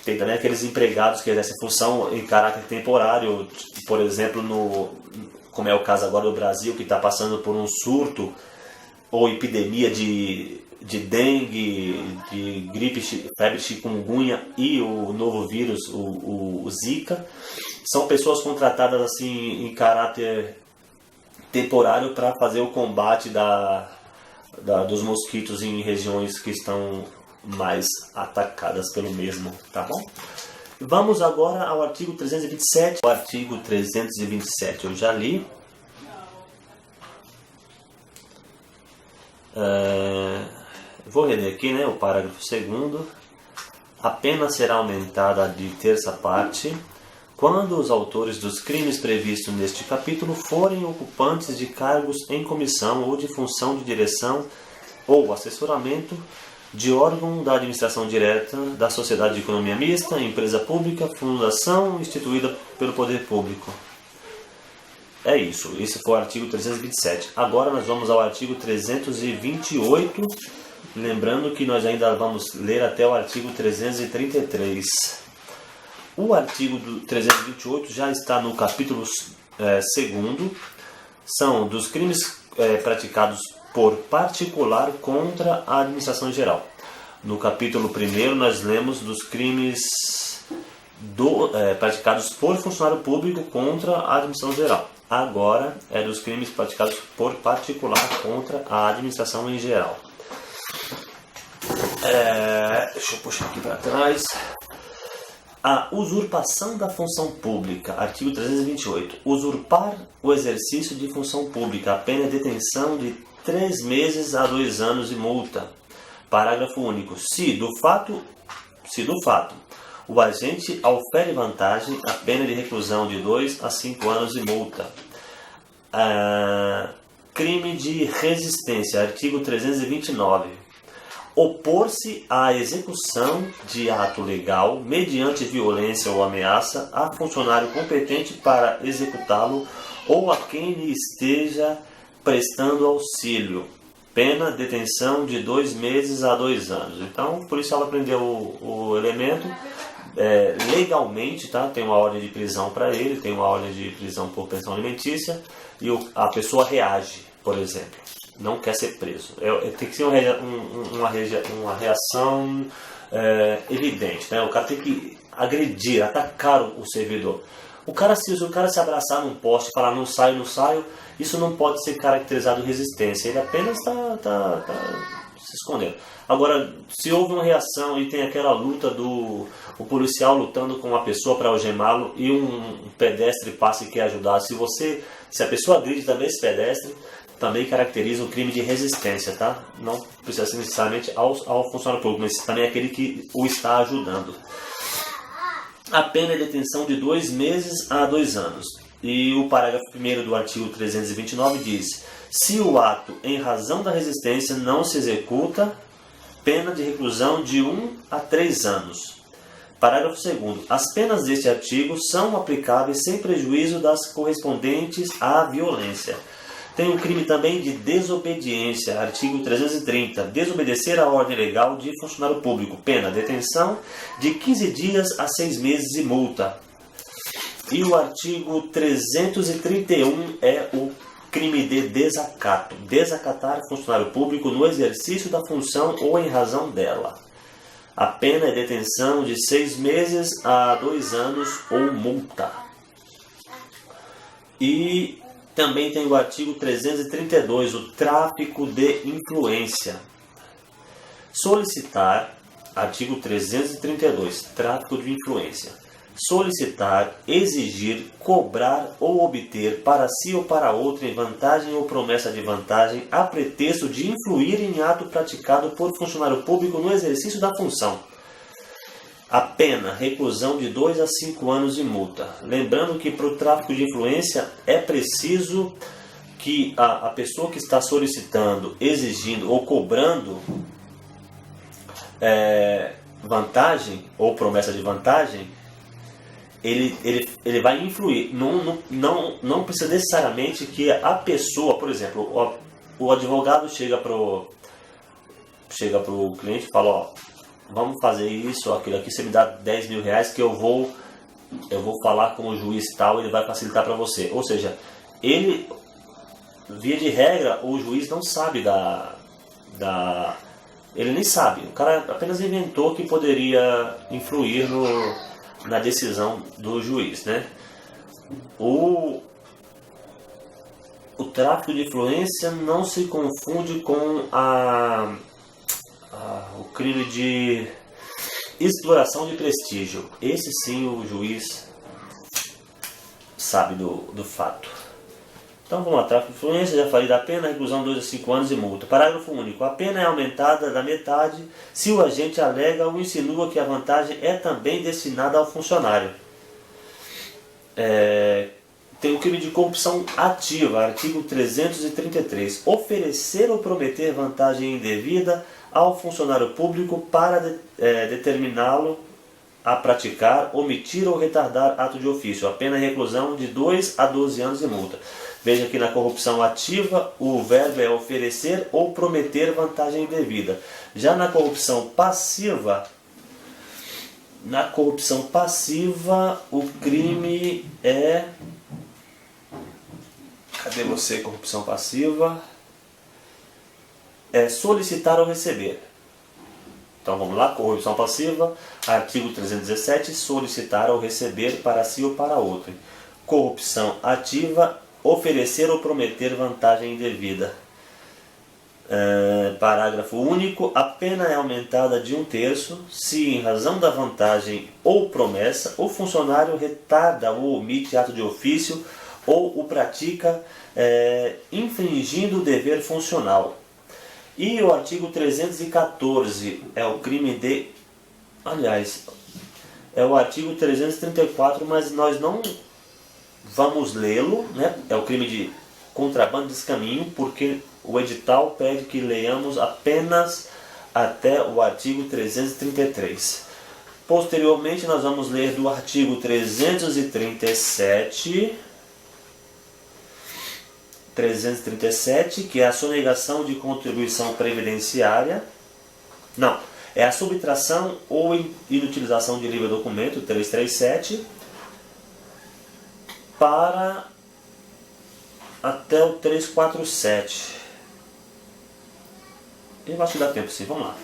Speaker 1: Tem também aqueles empregados que exercem função em caráter temporário, por exemplo, como é o caso agora do Brasil, que está passando por um surto ou epidemia de dengue, de gripe, febre chikungunya e o novo vírus, o Zika. São pessoas contratadas assim em caráter temporário para fazer o combate dos mosquitos em regiões que estão mais atacadas pelo mesmo, tá bom? Vamos agora ao artigo 327. O artigo 327 eu já li. Vou reler aqui, né, o parágrafo 2º. A pena será aumentada de terça parte quando os autores dos crimes previstos neste capítulo forem ocupantes de cargos em comissão ou de função de direção ou assessoramento de órgão da administração direta da sociedade de economia mista, empresa pública, fundação instituída pelo poder público. É isso, esse foi o artigo 327. Agora nós vamos ao artigo 328, lembrando que nós ainda vamos ler até o artigo 333. O artigo 328 já está no capítulo 2º, são dos crimes praticados por particular contra a administração geral. No capítulo 1º nós lemos dos crimes praticados por funcionário público contra a administração geral. Agora é dos crimes praticados por particular contra a administração em geral. Deixa eu puxar aqui para trás. A usurpação da função pública, artigo 328. Usurpar o exercício de função pública, a pena é detenção de 3 meses a 2 anos e multa. Parágrafo único. Se do fato o agente aufere vantagem, a pena de reclusão de 2 a 5 anos e multa. Crime de resistência, artigo 329. Opor-se à execução de ato legal mediante violência ou ameaça a funcionário competente para executá-lo ou a quem lhe esteja prestando auxílio. Pena, detenção de 2 meses a 2 anos. Então, por isso ela prendeu o elemento legalmente, tá? Tem uma ordem de prisão para ele, tem uma ordem de prisão por pensão alimentícia e a pessoa reage, por exemplo. Não quer ser preso. Tem que ser uma reação evidente, né? O cara tem que agredir, atacar o servidor. Se o cara se abraçar num poste e falar não saio, isso não pode ser caracterizado resistência. Ele apenas está se escondendo. Agora, se houve uma reação e tem aquela luta o policial lutando com uma pessoa para algemá-lo e um pedestre passa e quer ajudar. Se a pessoa agride também esse pedestre, também caracteriza o crime de resistência, tá? Não precisa ser necessariamente ao funcionário público, mas também aquele que o está ajudando. A pena é detenção de 2 meses a 2 anos. E o parágrafo 1º do artigo 329 diz: se o ato em razão da resistência não se executa, pena de reclusão de 1 a 3 anos. Parágrafo 2º. As penas deste artigo são aplicáveis sem prejuízo das correspondentes à violência. Tem o crime também de desobediência, artigo 330. Desobedecer a ordem legal de funcionário público. Pena, detenção de 15 dias a 6 meses e multa. E o artigo 331 é o crime de desacato. Desacatar funcionário público no exercício da função ou em razão dela. A pena é detenção de 6 meses a 2 anos ou multa. E também tem o artigo 332, o tráfico de influência. Solicitar, artigo 332, tráfico de influência. Solicitar, exigir, cobrar ou obter para si ou para outrem vantagem ou promessa de vantagem a pretexto de influir em ato praticado por funcionário público no exercício da função. A pena, reclusão de 2 a 5 anos e multa. Lembrando que para o tráfico de influência é preciso que a pessoa que está solicitando, exigindo ou cobrando vantagem ou promessa de vantagem ele vai influir. Não precisa necessariamente que a pessoa, por exemplo, o advogado chega pro cliente e fala, ó, vamos fazer isso, aquilo aqui, você me dá 10 mil reais que eu vou falar com o juiz tal, ele vai facilitar para você. Ou seja, via de regra, o juiz não sabe ele nem sabe, o cara apenas inventou que poderia influir na decisão do juiz, né? O tráfico de influência não se confunde com o crime de exploração de prestígio. Esse sim o juiz sabe do fato. Então vamos lá, tráfico de influência, já falei da pena, reclusão 2 a 5 anos e multa. Parágrafo único. A pena é aumentada da metade se o agente alega ou insinua que a vantagem é também destinada ao funcionário. Tem o crime de corrupção ativa, artigo 333. Oferecer ou prometer vantagem indevida ao funcionário público para determiná-lo a praticar, omitir ou retardar ato de ofício. A pena é reclusão de 2 a 12 anos e multa. Veja que na corrupção ativa o verbo é oferecer ou prometer vantagem indevida. Já na corrupção passiva, o crime é... Cadê você, corrupção passiva? É solicitar ou receber. Então vamos lá, corrupção passiva, artigo 317, solicitar ou receber para si ou para outro. Corrupção ativa, oferecer ou prometer vantagem indevida. Parágrafo único. A pena é aumentada de 1/3 se, em razão da vantagem ou promessa, o funcionário retarda ou omite ato de ofício ou o pratica infringindo o dever funcional. E o artigo 314 é o crime de... Aliás, é o artigo 334, mas nós não vamos lê-lo, né? É o crime de contrabando de descaminho, porque o edital pede que leiamos apenas até o artigo 333. Posteriormente, nós vamos ler do artigo 337, que é a sonegação de contribuição previdenciária. Não, é a subtração ou inutilização de livre documento, 337, para até o 347. Eu acho que dá tempo sim, vamos lá.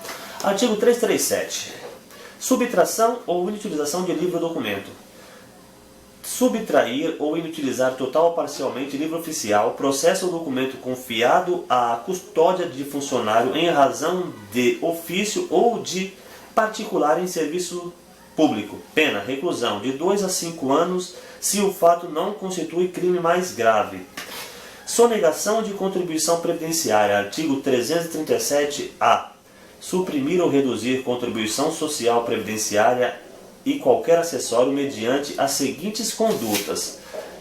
Speaker 1: Artigo 337. Subtração ou inutilização de livre documento. Subtrair ou inutilizar total ou parcialmente livro oficial, processo ou documento confiado à custódia de funcionário em razão de ofício ou de particular em serviço público. Pena, reclusão de 2 a 5 anos se o fato não constitui crime mais grave. Sonegação de contribuição previdenciária, artigo 337-A. Suprimir ou reduzir contribuição social previdenciária e qualquer acessório mediante as seguintes condutas.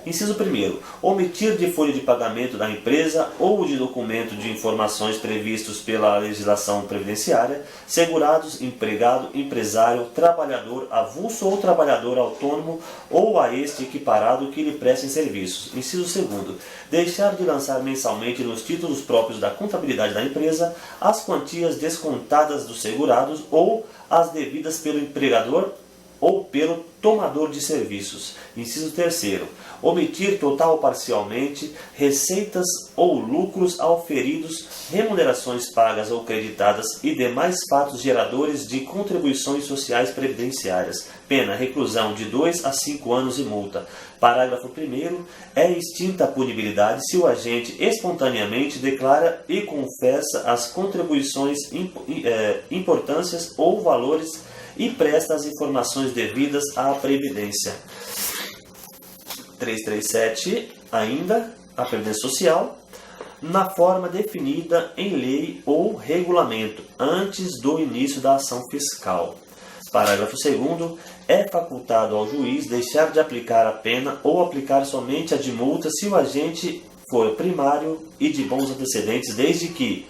Speaker 1: Inciso 1º. Omitir de folha de pagamento da empresa ou de documento de informações previstos pela legislação previdenciária, segurados, empregado, empresário, trabalhador avulso ou trabalhador autônomo ou a este equiparado que lhe prestem serviços. Inciso 2º. Deixar de lançar mensalmente nos títulos próprios da contabilidade da empresa as quantias descontadas dos segurados ou as devidas pelo empregador ou pelo tomador de serviços. Inciso 3º. Omitir total ou parcialmente receitas ou lucros auferidos, remunerações pagas ou creditadas e demais fatos geradores de contribuições sociais previdenciárias. Pena, reclusão de 2 a 5 anos e multa. Parágrafo 1º. É extinta a punibilidade se o agente espontaneamente declara e confessa as contribuições, importâncias ou valores e presta as informações devidas à Previdência. 337, ainda, a Previdência Social, na forma definida em lei ou regulamento, antes do início da ação fiscal. Parágrafo 2º. É facultado ao juiz deixar de aplicar a pena ou aplicar somente a de multa se o agente for primário e de bons antecedentes, desde que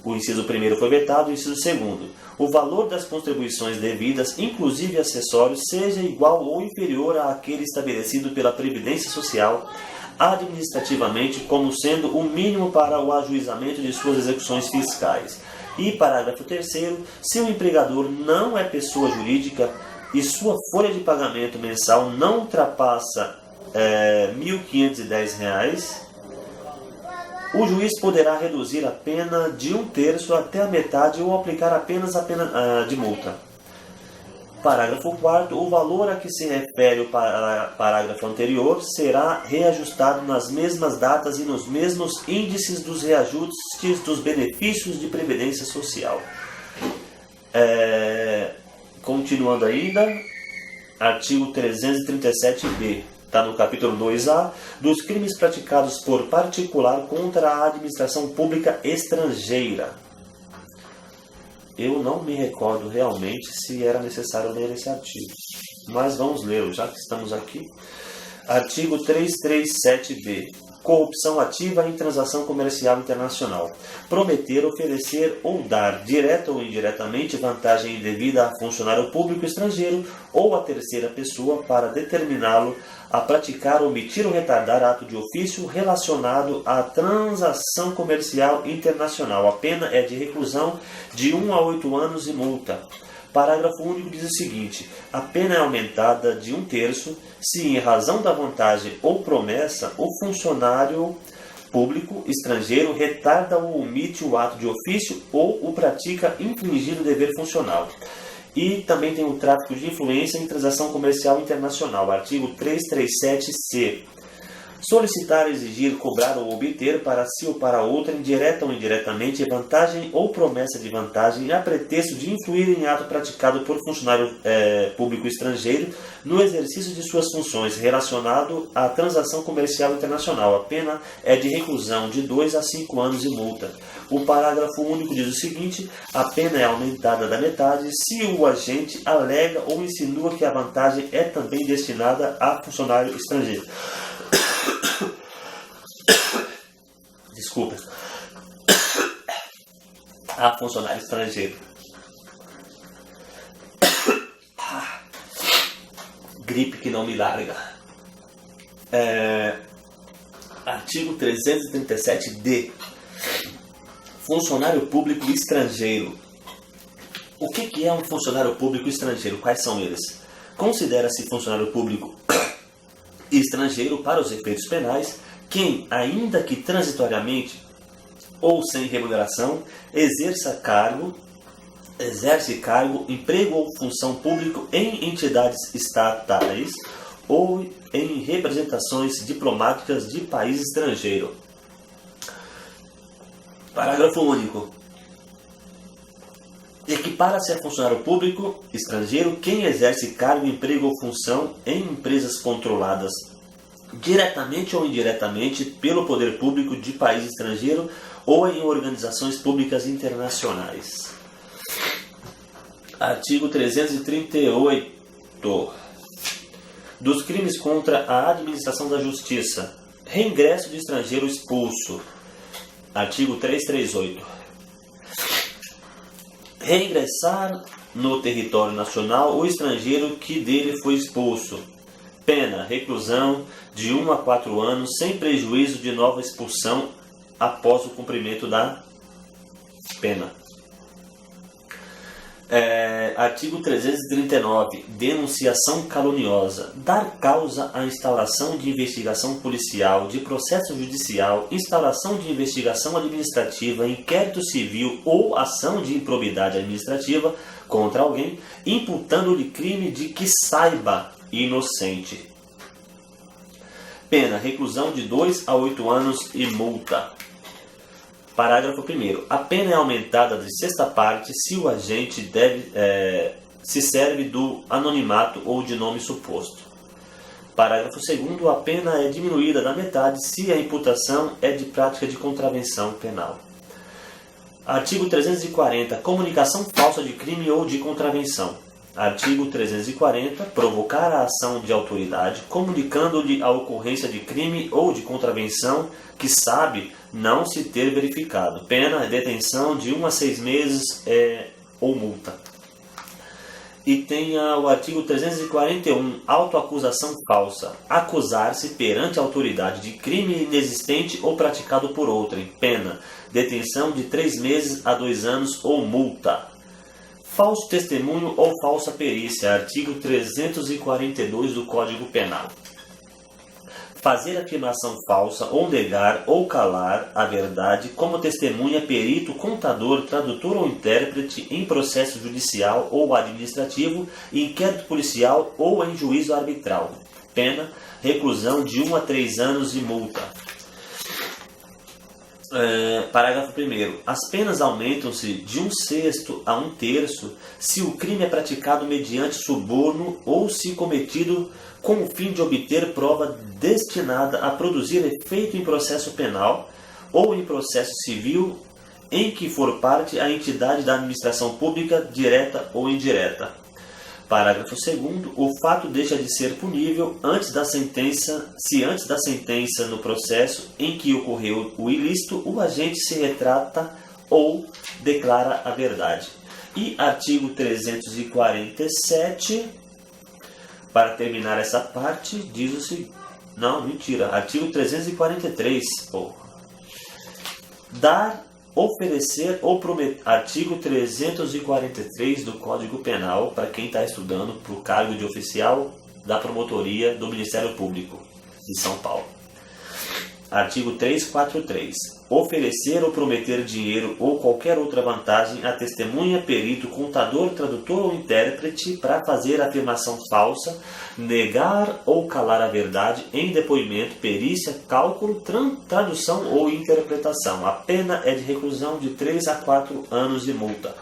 Speaker 1: O inciso 1º foi vetado. O inciso 2º. O valor das contribuições devidas, inclusive acessórios, seja igual ou inferior àquele estabelecido pela Previdência Social administrativamente, como sendo o mínimo para o ajuizamento de suas execuções fiscais. E parágrafo 3º. Se o empregador não é pessoa jurídica e sua folha de pagamento mensal não ultrapassa R$ 1.510, o juiz poderá reduzir a pena de 1/3 até a metade ou aplicar apenas a pena de multa. Parágrafo 4º. O valor a que se refere o parágrafo anterior será reajustado nas mesmas datas e nos mesmos índices dos reajustes dos benefícios de previdência social. Continuando ainda, artigo 337b, está no capítulo 2A, dos crimes praticados por particular contra a administração pública estrangeira. Eu não me recordo realmente se era necessário ler esse artigo, mas vamos lê-lo, já que estamos aqui. Artigo 337b. Corrupção ativa em transação comercial internacional. Prometer, oferecer ou dar, direta ou indiretamente, vantagem indevida a funcionário público estrangeiro ou a terceira pessoa para determiná-lo a praticar, omitir ou retardar ato de ofício relacionado à transação comercial internacional. A pena é de reclusão de 1 a 8 anos e multa. Parágrafo único diz o seguinte: a pena é aumentada de 1/3 se, em razão da vantagem ou promessa, o funcionário público estrangeiro retarda ou omite o ato de ofício ou o pratica infringindo o dever funcional. E também tem o tráfico de influência em transação comercial internacional. Artigo 337c. Solicitar, exigir, cobrar ou obter para si ou para outra, indireta ou indiretamente, vantagem ou promessa de vantagem a pretexto de influir em ato praticado por funcionário público estrangeiro no exercício de suas funções relacionado à transação comercial internacional. A pena é de reclusão de 2 a 5 anos e multa. O parágrafo único diz o seguinte: a pena é aumentada da metade se o agente alega ou insinua que a vantagem é também destinada a funcionário estrangeiro. Desculpa. A funcionário estrangeiro. Gripe que não me larga. Artigo 337d. Funcionário público estrangeiro. O que é um funcionário público estrangeiro? Quais são eles? Considera-se funcionário público estrangeiro para os efeitos penais quem, ainda que transitoriamente ou sem remuneração, exerce cargo, emprego ou função pública em entidades estatais ou em representações diplomáticas de país estrangeiro. Parágrafo único. Equipara-se a funcionário público estrangeiro quem exerce cargo, emprego ou função em empresas controladas diretamente ou indiretamente pelo poder público de país estrangeiro ou em organizações públicas internacionais. Artigo 338. Dos crimes contra a administração da justiça. Reingresso de estrangeiro expulso. Artigo 338. Reingressar no território nacional o estrangeiro que dele foi expulso. Pena, reclusão de 1 a 4 anos, sem prejuízo de nova expulsão após o cumprimento da pena. Artigo 339. Denunciação caluniosa. Dar causa à instalação de investigação policial, de processo judicial, instalação de investigação administrativa, inquérito civil ou ação de improbidade administrativa contra alguém, imputando-lhe crime de que saiba inocente. Pena, reclusão de 2 a 8 anos e multa. Parágrafo 1º. A pena é aumentada de 6ª parte se o agente se serve do anonimato ou de nome suposto. Parágrafo 2º. A pena é diminuída da metade se a imputação é de prática de contravenção penal. Artigo 340. Comunicação falsa de crime ou de contravenção. Artigo 340. Provocar a ação de autoridade, comunicando-lhe a ocorrência de crime ou de contravenção que sabe não se ter verificado. Pena, detenção de 1 a 6 meses ou multa. E tem o artigo 341, autoacusação falsa. Acusar-se perante a autoridade de crime inexistente ou praticado por outrem. Pena, detenção de 3 meses a 2 anos ou multa. Falso testemunho ou falsa perícia. Artigo 342 do Código Penal. Fazer afirmação falsa ou negar ou calar a verdade como testemunha, perito, contador, tradutor ou intérprete em processo judicial ou administrativo, inquérito policial ou em juízo arbitral. Pena, reclusão de 1 a 3 anos e multa. Parágrafo 1º. As penas aumentam-se de 1/6 a 1/3 se o crime é praticado mediante suborno ou se cometido com o fim de obter prova destinada a produzir efeito em processo penal ou em processo civil em que for parte a entidade da administração pública, direta ou indireta. Parágrafo 2º. O fato deixa de ser punível se antes da sentença no processo em que ocorreu o ilícito, o agente se retrata ou declara a verdade. E artigo 347, para terminar essa parte, diz o seguinte... Não, mentira. Artigo 343. Dar, oferecer ou prometer. Artigo 343 do Código Penal, para quem está estudando para o cargo de oficial da promotoria do Ministério Público de São Paulo. Artigo 343. Oferecer ou prometer dinheiro ou qualquer outra vantagem a testemunha, perito, contador, tradutor ou intérprete para fazer afirmação falsa, negar ou calar a verdade em depoimento, perícia, cálculo, tradução ou interpretação. A pena é de reclusão de 3 a 4 anos e multa.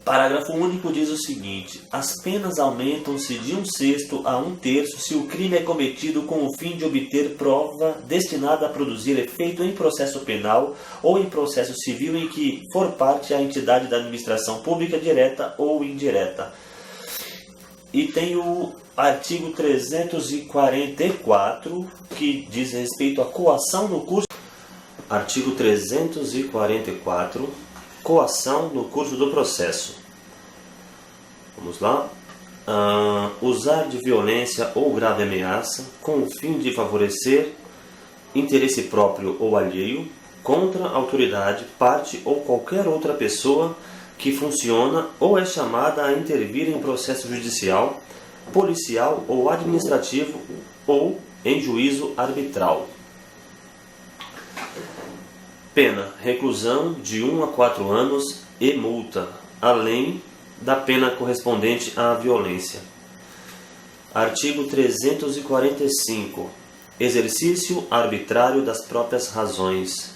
Speaker 1: Parágrafo único diz o seguinte: as penas aumentam-se de 1/6 a 1/3 se o crime é cometido com o fim de obter prova destinada a produzir efeito em processo penal ou em processo civil em que for parte a entidade da administração pública direta ou indireta. E tem o artigo 344, que diz respeito à coação no curso. Artigo 344. Coação no curso do processo. Vamos lá. Usar de violência ou grave ameaça com o fim de favorecer interesse próprio ou alheio contra autoridade, parte ou qualquer outra pessoa que funciona ou é chamada a intervir em processo judicial, policial ou administrativo ou em juízo arbitral. Pena, reclusão de 1 a 4 anos e multa, além da pena correspondente à violência. Artigo 345. Exercício arbitrário das próprias razões.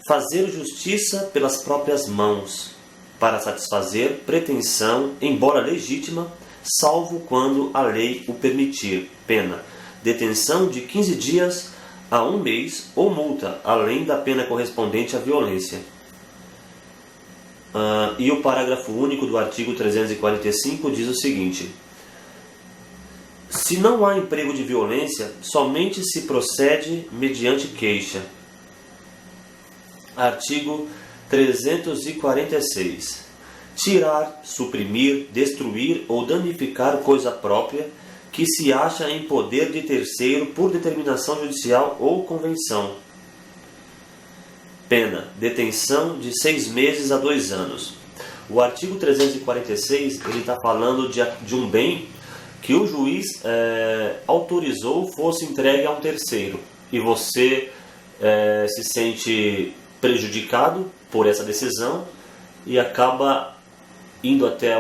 Speaker 1: Fazer justiça pelas próprias mãos, para satisfazer pretensão, embora legítima, salvo quando a lei o permitir. Pena, detenção de 15 dias a 1 mês ou multa, além da pena correspondente à violência. E o parágrafo único do artigo 345 diz o seguinte: se não há emprego de violência, somente se procede mediante queixa. Artigo 346. Tirar, suprimir, destruir ou danificar coisa própria que se acha em poder de terceiro por determinação judicial ou convenção. Pena, detenção de 6 meses a 2 anos. O artigo 346 ele está falando de um bem que o juiz autorizou fosse entregue a um terceiro. E você se sente prejudicado por essa decisão e acaba indo até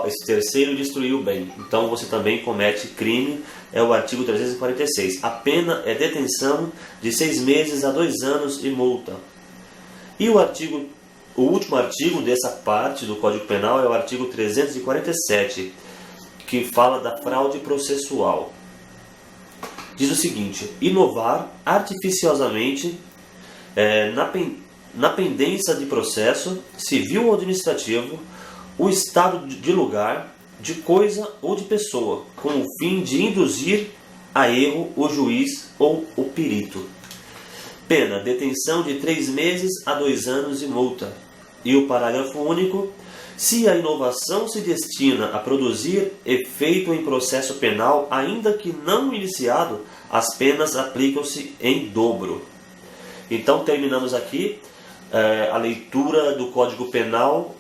Speaker 1: esse terceiro e destruir o bem. Então você também comete crime, é o artigo 346. A pena é detenção de 6 meses a 2 anos e multa. E o último artigo dessa parte do Código Penal é o artigo 347, que fala da fraude processual. Diz o seguinte: inovar artificiosamente na pendência de processo civil ou administrativo o estado de lugar, de coisa ou de pessoa, com o fim de induzir a erro o juiz ou o perito. Pena, detenção de 3 meses a 2 anos e multa. E o parágrafo único: se a inovação se destina a produzir efeito em processo penal, ainda que não iniciado, as penas aplicam-se em dobro. Então terminamos aqui a leitura do Código Penal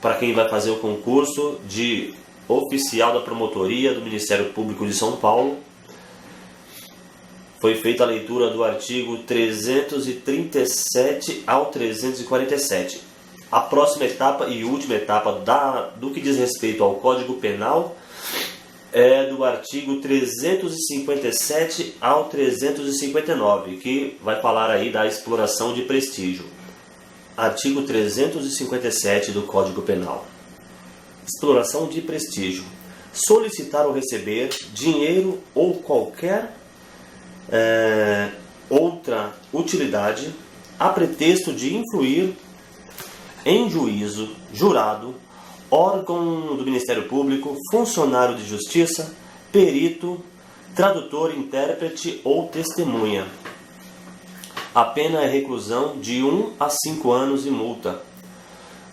Speaker 1: para quem vai fazer o concurso de oficial da Promotoria do Ministério Público de São Paulo. Foi feita a leitura do artigo 337 ao 347. A próxima etapa e última etapa do que diz respeito ao Código Penal é do artigo 357 ao 359, que vai falar aí da exploração de prestígio. Artigo 357 do Código Penal. Exploração de prestígio. Solicitar ou receber dinheiro ou qualquer outra utilidade a pretexto de influir em juízo, jurado, órgão do Ministério Público, funcionário de justiça, perito, tradutor, intérprete ou testemunha. A pena é reclusão de 1 a 5 anos e multa.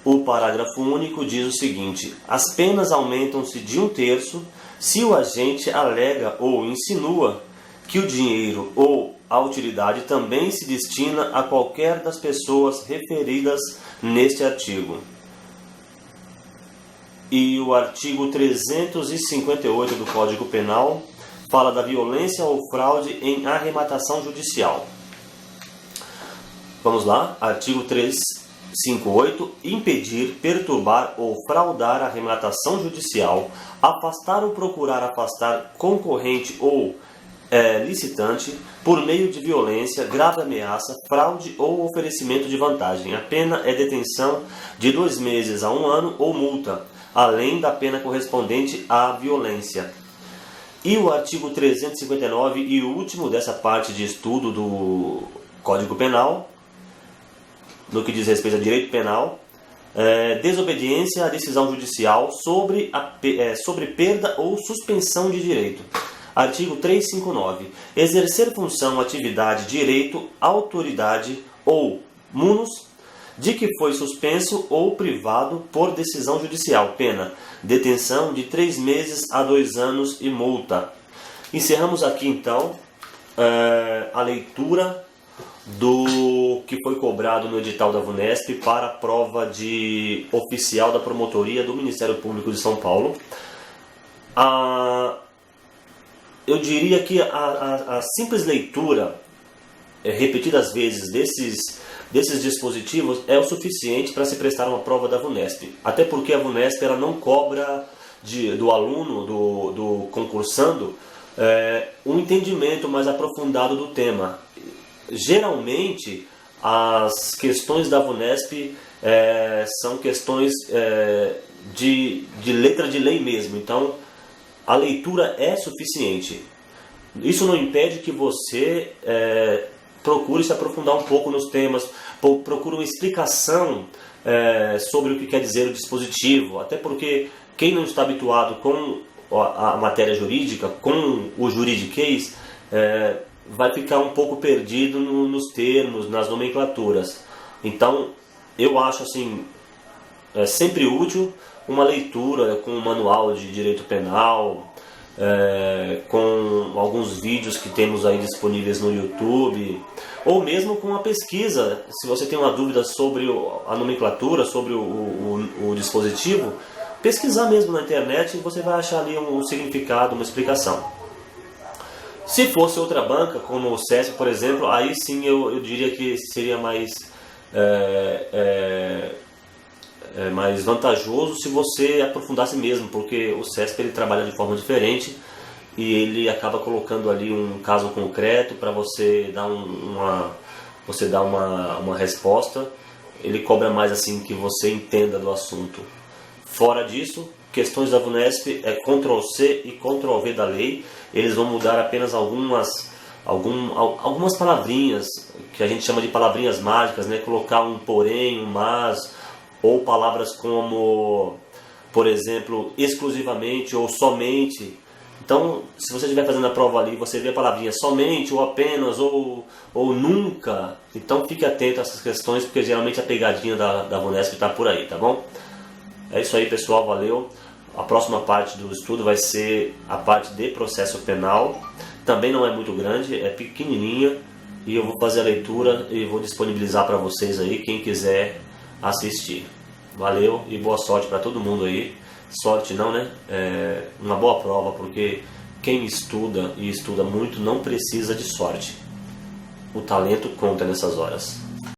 Speaker 1: O parágrafo único diz o seguinte: as penas aumentam-se de 1/3 se o agente alega ou insinua que o dinheiro ou a utilidade também se destina a qualquer das pessoas referidas neste artigo. E o artigo 358 do Código Penal fala da violência ou fraude em arrematação judicial. Vamos lá, artigo 358, impedir, perturbar ou fraudar a arrematação judicial, afastar ou procurar afastar concorrente ou licitante por meio de violência, grave ameaça, fraude ou oferecimento de vantagem. A pena é detenção de 2 meses a 1 ano ou multa, além da pena correspondente à violência. E o artigo 359 e o último dessa parte de estudo do Código Penal, no que diz respeito a direito penal, desobediência à decisão judicial sobre perda ou suspensão de direito. Artigo 359. Exercer função, atividade, direito, autoridade ou munus de que foi suspenso ou privado por decisão judicial. Pena, detenção de 3 meses a 2 anos e multa. Encerramos aqui então a leitura do que foi cobrado no edital da VUNESP para a prova de oficial da Promotoria do Ministério Público de São Paulo. Eu diria que a simples leitura repetidas vezes desses dispositivos é o suficiente para se prestar uma prova da VUNESP. Até porque a VUNESP ela não cobra do aluno, do concursando, um entendimento mais aprofundado do tema. Geralmente, as questões da VUNESP são questões de letra de lei mesmo. Então, a leitura é suficiente. Isso não impede que você procure se aprofundar um pouco nos temas, procure uma explicação sobre o que quer dizer o dispositivo, até porque quem não está habituado com a matéria jurídica, com o juridiquês, vai ficar um pouco perdido nos termos, nas nomenclaturas. Então, eu acho assim, sempre útil uma leitura com um manual de direito penal, com alguns vídeos que temos aí disponíveis no YouTube, ou mesmo com uma pesquisa. Se você tem uma dúvida sobre a nomenclatura, sobre o dispositivo, pesquisar mesmo na internet e você vai achar ali um significado, uma explicação. Se fosse outra banca, como o SESC, por exemplo, aí sim eu diria que seria mais vantajoso se você aprofundasse mesmo, porque o SESC ele trabalha de forma diferente e ele acaba colocando ali um caso concreto para você dar uma resposta. Ele cobra mais assim que você entenda do assunto. Fora disso, questões da VUNESP é Ctrl+C e Ctrl+V da lei. Eles vão mudar apenas algumas palavrinhas que a gente chama de palavrinhas mágicas, né? Colocar um porém, um mas, ou palavras como por exemplo, exclusivamente ou somente. Então, se você estiver fazendo a prova ali, você vê a palavrinha somente, ou apenas, ou nunca, então fique atento a essas questões, porque geralmente a pegadinha da VUNESP está por aí, tá bom? É isso aí, pessoal, valeu. A próxima parte do estudo vai ser a parte de processo penal. Também não é muito grande, é pequenininha, e eu vou fazer a leitura e vou disponibilizar para vocês aí, quem quiser assistir. Valeu e boa sorte para todo mundo aí. Sorte não, né? É uma boa prova, porque quem estuda e estuda muito não precisa de sorte. O talento conta nessas horas.